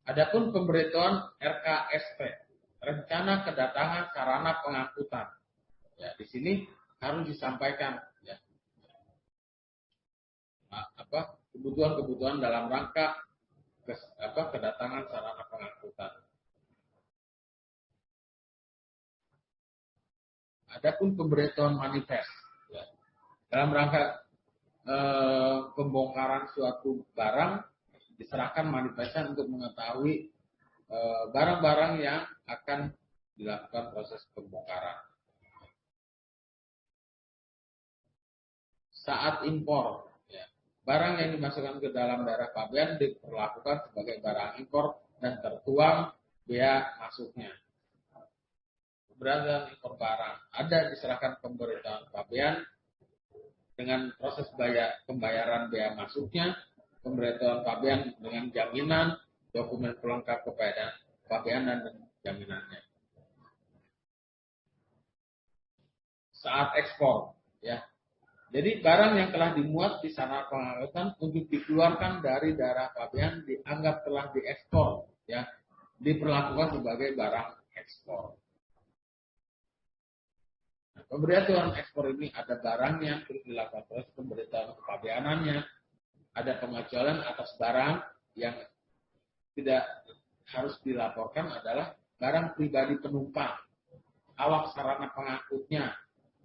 Adapun pemberitahuan RKSP, rencana kedatangan sarana pengangkutan. Ya, di sini harus disampaikan ya, kebutuhan-kebutuhan dalam rangka kedatangan sarana pengangkutan. Adapun pemberitahuan manifest ya, dalam rangka pembongkaran suatu barang diserahkan manifestnya untuk mengetahui barang-barang yang akan dilakukan proses pembongkaran. Saat impor, ya, barang yang dimasukkan ke dalam daerah pabean diperlakukan sebagai barang impor dan tertuang bea masuknya. Keberadaan impor barang ada diserahkan pemberitahuan pabean dengan proses pembayaran bea masuknya, pemberitahuan pabean dengan jaminan, dokumen pelengkap pabean dan jaminannya. Saat ekspor, ya. Jadi barang yang telah dimuat di sarana pengangkutan untuk dikeluarkan dari daerah pabean dianggap telah diekspor, ya, diperlakukan sebagai barang ekspor. Nah, pemberitahuan ekspor ini ada barangnya, terus dilakukan proses pemberitahuan kepabeanannya, ada pengecualian atas barang yang tidak harus dilaporkan adalah barang pribadi penumpang, awak sarana pengangkutnya,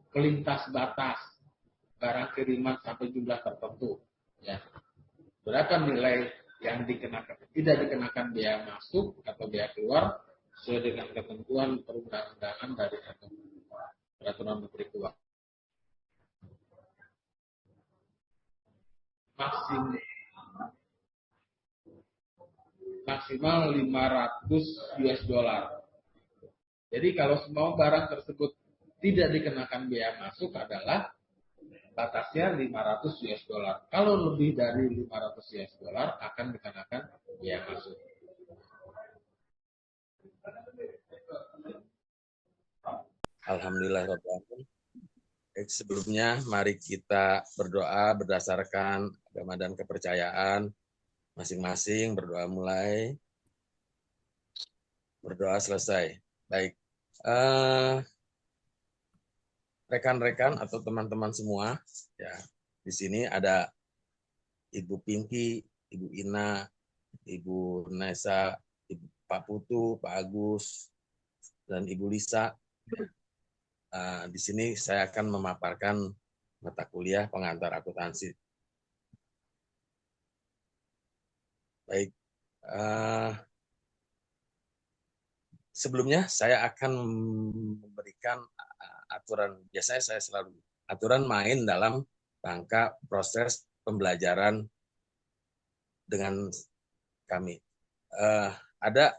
pelintas batas, barang kiriman sampai jumlah tertentu. Ya. Berapa nilai yang dikenakan, tidak dikenakan bea masuk atau bea keluar sesuai dengan ketentuan perundang-undangan dari Peraturan Menteri Keuangan. Maksimal 500 US dollar. Jadi kalau semua barang tersebut tidak dikenakan bea masuk adalah batasnya 500 US dollar. Kalau lebih dari 500 US dollar akan dikenakan bea masuk. Alhamdulillah. Sebelumnya mari kita berdoa berdasarkan agama dan kepercayaan masing-masing. Berdoa mulai. Berdoa selesai. Baik. Rekan-rekan atau teman-teman semua, ya, di sini ada Ibu Pinky, Ibu Ina, Ibu Nesa, Pak Putu, Pak Agus, dan Ibu Lisa. Di sini saya akan memaparkan mata kuliah pengantar akuntansi. Baik. Sebelumnya saya akan memberikan aturan, biasanya saya selalu aturan main dalam rangka proses pembelajaran dengan kami. Ada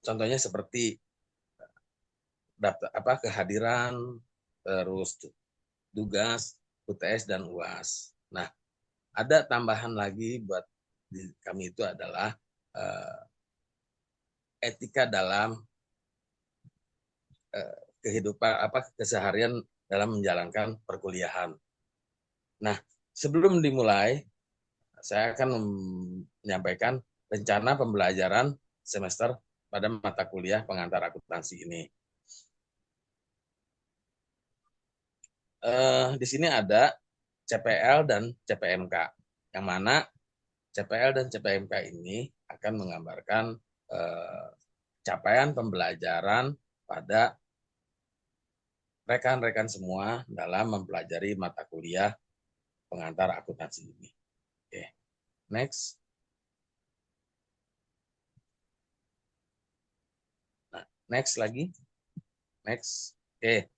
contohnya seperti kehadiran, terus tugas, UTS dan UAS. Nah, ada tambahan lagi buat kami itu adalah etika dalam kehidupan keseharian dalam menjalankan perkuliahan. Nah, sebelum dimulai, saya akan menyampaikan rencana pembelajaran semester pada mata kuliah pengantar akuntansi ini. Di sini ada CPL dan CPMK, yang mana CPL dan CPMK ini akan menggambarkan capaian pembelajaran pada rekan-rekan semua dalam mempelajari mata kuliah pengantar akuntansi ini. Oke, next. Nah, next lagi. Next. Oke.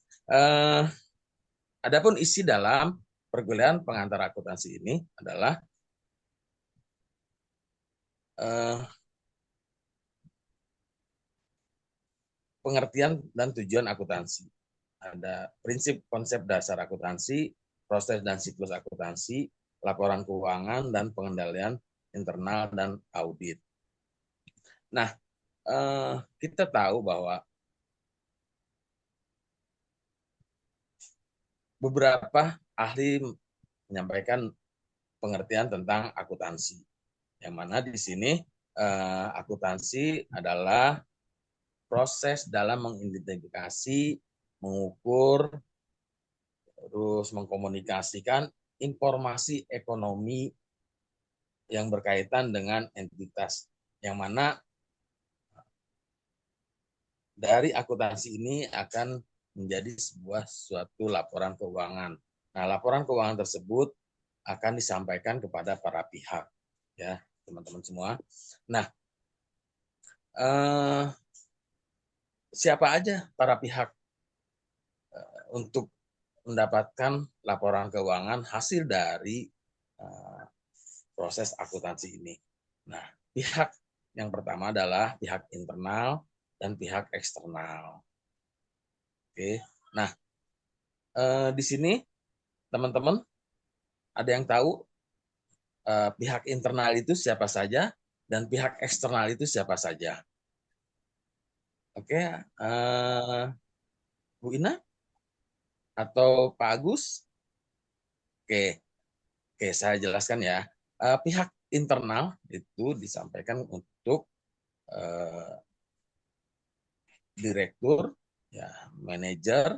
Adapun isi dalam perkuliahan pengantar akuntansi ini adalah pengertian dan tujuan akuntansi. Ada prinsip konsep dasar akuntansi, proses dan siklus akuntansi, laporan keuangan, dan pengendalian internal dan audit. Nah, kita tahu bahwa beberapa ahli menyampaikan pengertian tentang akuntansi, yang mana di sini akuntansi adalah proses dalam mengidentifikasi, mengukur, terus mengkomunikasikan informasi ekonomi yang berkaitan dengan entitas, yang mana dari akuntansi ini akan menjadi suatu laporan keuangan. Nah, laporan keuangan tersebut akan disampaikan kepada para pihak, ya teman-teman semua. Nah, siapa aja para pihak untuk mendapatkan laporan keuangan hasil dari proses akuntansi ini? Nah, pihak yang pertama adalah pihak internal dan pihak eksternal. Oke, nah di sini teman-teman ada yang tahu pihak internal itu siapa saja dan pihak eksternal itu siapa saja? Oke, Bu Ina atau Pak Agus? Oke, saya jelaskan ya. Pihak internal itu disampaikan untuk direktur, ya, manajer,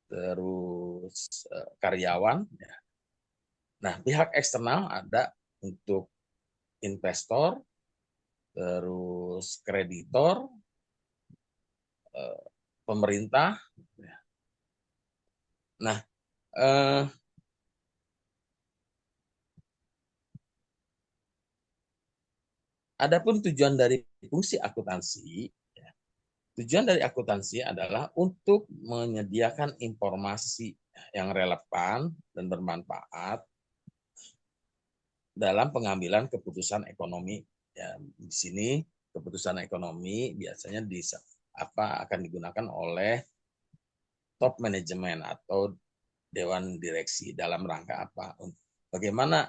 terus karyawan. Ya. Nah, pihak eksternal ada untuk investor, terus kreditor, pemerintah. Nah, adapun tujuan dari fungsi akuntansi, tujuan dari akuntansi adalah untuk menyediakan informasi yang relevan dan bermanfaat dalam pengambilan keputusan ekonomi. Ya, di sini keputusan ekonomi biasanya akan digunakan oleh top manajemen atau dewan direksi dalam rangka apa? Bagaimana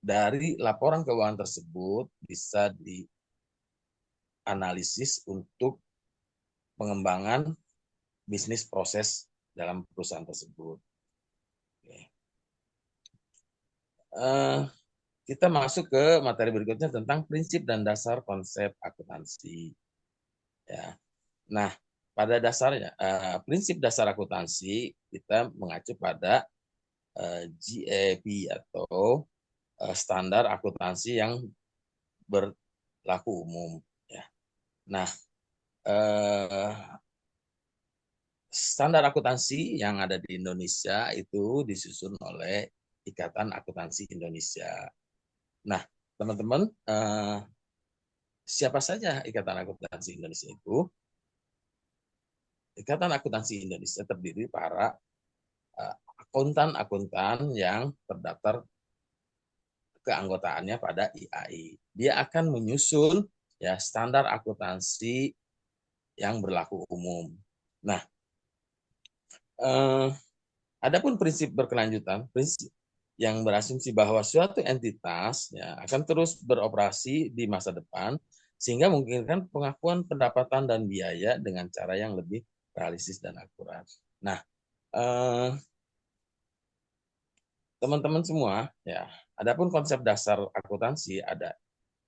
dari laporan keuangan tersebut bisa dianalisis untuk pengembangan bisnis proses dalam perusahaan tersebut. Oke. Kita masuk ke materi berikutnya tentang prinsip dan dasar konsep akuntansi. Ya. Nah, pada dasarnya prinsip dasar akuntansi kita mengacu pada GAAP atau standar akuntansi yang berlaku umum. Ya. Nah, standar akuntansi yang ada di Indonesia itu disusun oleh Ikatan Akuntansi Indonesia. Nah, teman-teman, siapa saja Ikatan Akuntansi Indonesia itu? Ikatan Akuntansi Indonesia terdiri para akuntan-akuntan yang terdaftar keanggotaannya pada IAI. Dia akan menyusun ya standar akuntansi yang berlaku umum. Nah, adapun prinsip berkelanjutan, prinsip yang berasumsi bahwa suatu entitas ya, akan terus beroperasi di masa depan sehingga memungkinkan pengakuan pendapatan dan biaya dengan cara yang lebih realistis dan akurat. Nah, teman-teman semua, ya, adapun konsep dasar akuntansi ada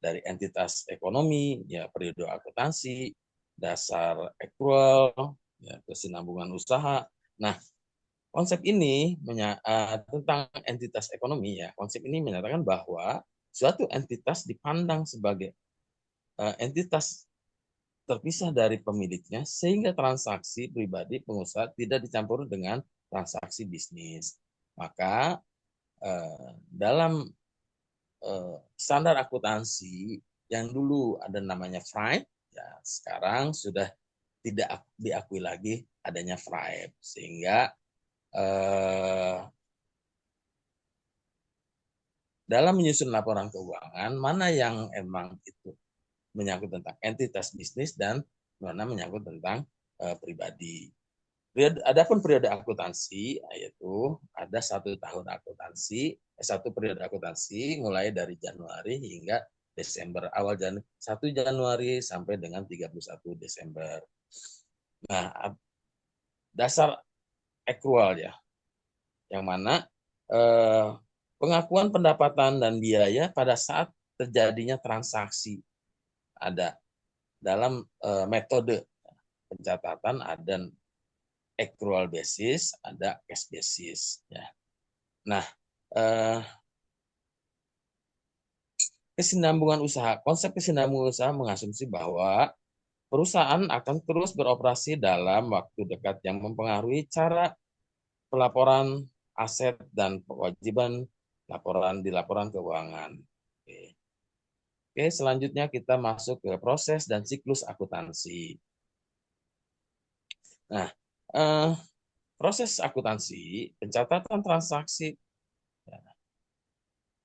dari entitas ekonomi, ya periode akuntansi, dasar akrual, ya, kesinambungan usaha. Nah, konsep ini tentang entitas ekonomi, ya, konsep ini menyatakan bahwa suatu entitas dipandang sebagai entitas terpisah dari pemiliknya sehingga transaksi pribadi pengusaha tidak dicampur dengan transaksi bisnis. Maka dalam standar akuntansi yang dulu ada namanya FRIPE, ya sekarang sudah tidak diakui lagi adanya FRIPE, sehingga dalam menyusun laporan keuangan mana yang emang itu menyangkut tentang entitas bisnis dan mana menyangkut tentang pribadi. Adapun periode akuntansi yaitu ada 1 tahun akuntansi, 1 periode akuntansi mulai dari Januari hingga Desember, awal 1 Januari sampai dengan 31 Desember. Nah, dasar accrual ya, yang mana pengakuan pendapatan dan biaya pada saat terjadinya transaksi ada dalam metode pencatatan ada accrual basis, ada cash basis. Ya. Nah, kesinambungan usaha, konsep kesinambungan usaha mengasumsi bahwa perusahaan akan terus beroperasi dalam waktu dekat yang mempengaruhi cara pelaporan aset dan kewajiban di laporan keuangan. Oke, selanjutnya kita masuk ke proses dan siklus akuntansi. Nah, proses akuntansi, pencatatan transaksi,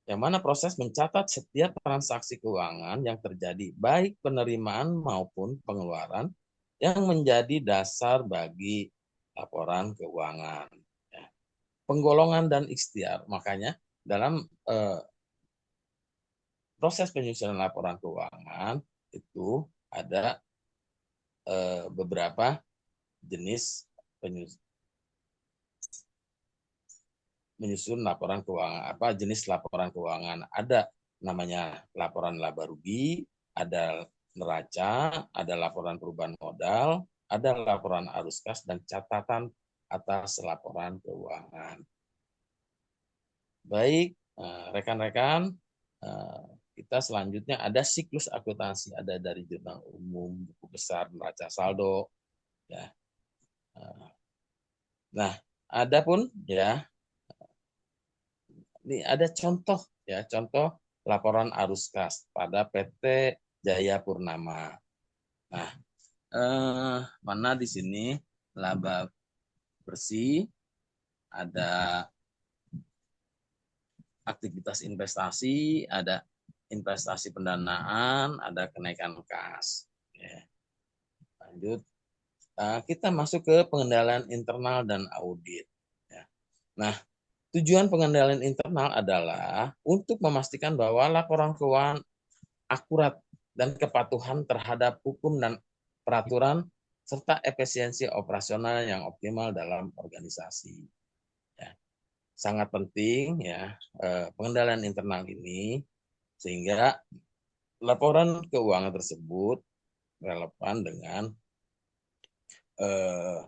yang mana proses mencatat setiap transaksi keuangan yang terjadi, baik penerimaan maupun pengeluaran, yang menjadi dasar bagi laporan keuangan. Penggolongan dan ikhtiar, makanya dalam proses penyusunan laporan keuangan itu ada beberapa jenis menyusun laporan keuangan, jenis laporan keuangan. Ada namanya laporan laba rugi, ada neraca, ada laporan perubahan modal, ada laporan arus kas, dan catatan atas laporan keuangan. Baik, rekan-rekan, kita selanjutnya ada siklus akuntansi, ada dari jurnal umum, buku besar, neraca saldo, ya. Nah, adapun ya, ini ada contoh ya, contoh laporan arus kas pada PT Jaya Purnama. Nah, mana di sini laba bersih, ada aktivitas investasi, ada investasi pendanaan, ada kenaikan kas. Ya. Lanjut, kita masuk ke pengendalian internal dan audit. Ya. Nah, tujuan pengendalian internal adalah untuk memastikan bahwa laporan keuangan akurat dan kepatuhan terhadap hukum dan peraturan serta efisiensi operasional yang optimal dalam organisasi. Ya. Sangat penting ya pengendalian internal ini sehingga laporan keuangan tersebut relevan dengan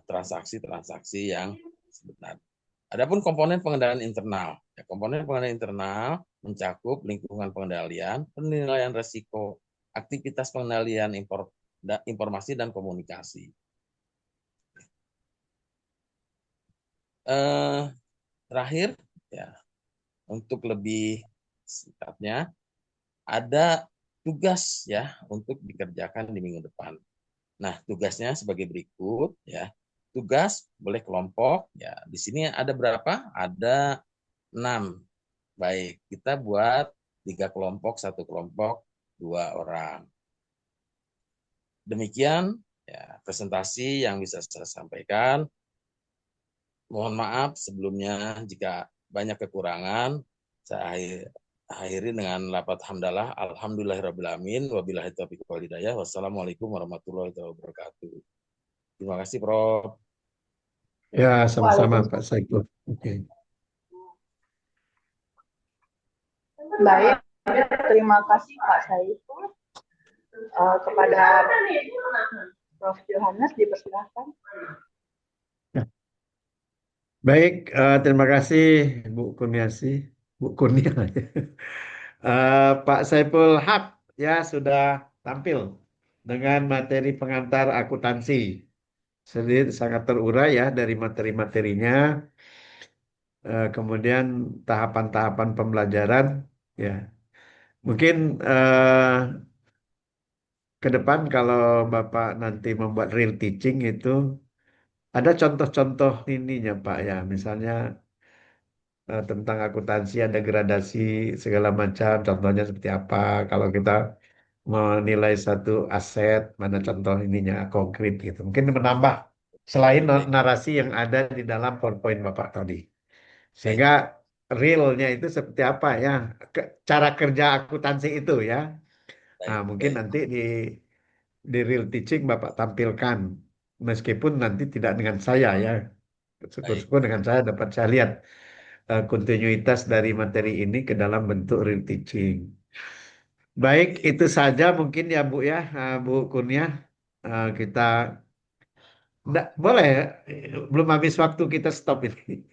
transaksi-transaksi yang sebenarnya. Adapun komponen pengendalian internal, komponen pengendalian internal mencakup lingkungan pengendalian, penilaian risiko, aktivitas pengendalian informasi dan komunikasi. Terakhir, ya, untuk lebih singkatnya, ada tugas ya untuk dikerjakan di minggu depan. Nah, tugasnya sebagai berikut ya. Tugas boleh kelompok ya. Di sini ada berapa? Ada 6. Baik, kita buat 3 kelompok, 1 kelompok, 2 orang. Demikian ya presentasi yang bisa saya sampaikan. Mohon maaf sebelumnya jika banyak kekurangan. Saya akhiri dengan lafaz hamdalah, alhamdulillahirrabbilalamin, wabillahi taufiq wal hidayah, wassalamualaikum warahmatullahi wabarakatuh. Terima kasih, Prof. Ya, sama-sama Pak Saiful. Oke. Baik, terima kasih Pak Saiful. Kepada Prof. Johannes dipersilahkan. Baik, terima kasih Bu Kurniasi, Bu Kurnia. Pak Saiful Haq ya sudah tampil dengan materi pengantar akuntansi. Jadi sangat terurai ya dari materi-materinya. Kemudian tahapan-tahapan pembelajaran ya. Mungkin ke depan kalau Bapak nanti membuat real teaching itu ada contoh-contoh ininya Pak ya. Misalnya tentang akuntansi ada gradasi segala macam. Contohnya seperti apa? Kalau kita menilai satu aset, mana contoh ininya konkret gitu. Mungkin menambah Selain Baik, narasi yang ada di dalam PowerPoint Bapak tadi. baik, Sehingga realnya itu seperti apa ya, cara kerja akuntansi itu ya. Nah, baik, mungkin baik, nanti di real teaching Bapak tampilkan, meskipun nanti tidak dengan saya ya. baik. Syukur-syukur dengan saya dapat saya lihat kontinuitas dari materi ini ke dalam bentuk real teaching. Baik, Oke. itu saja mungkin ya Bu ya, Bu Kurnia. Kita boleh ya? Belum habis waktu kita stop ini.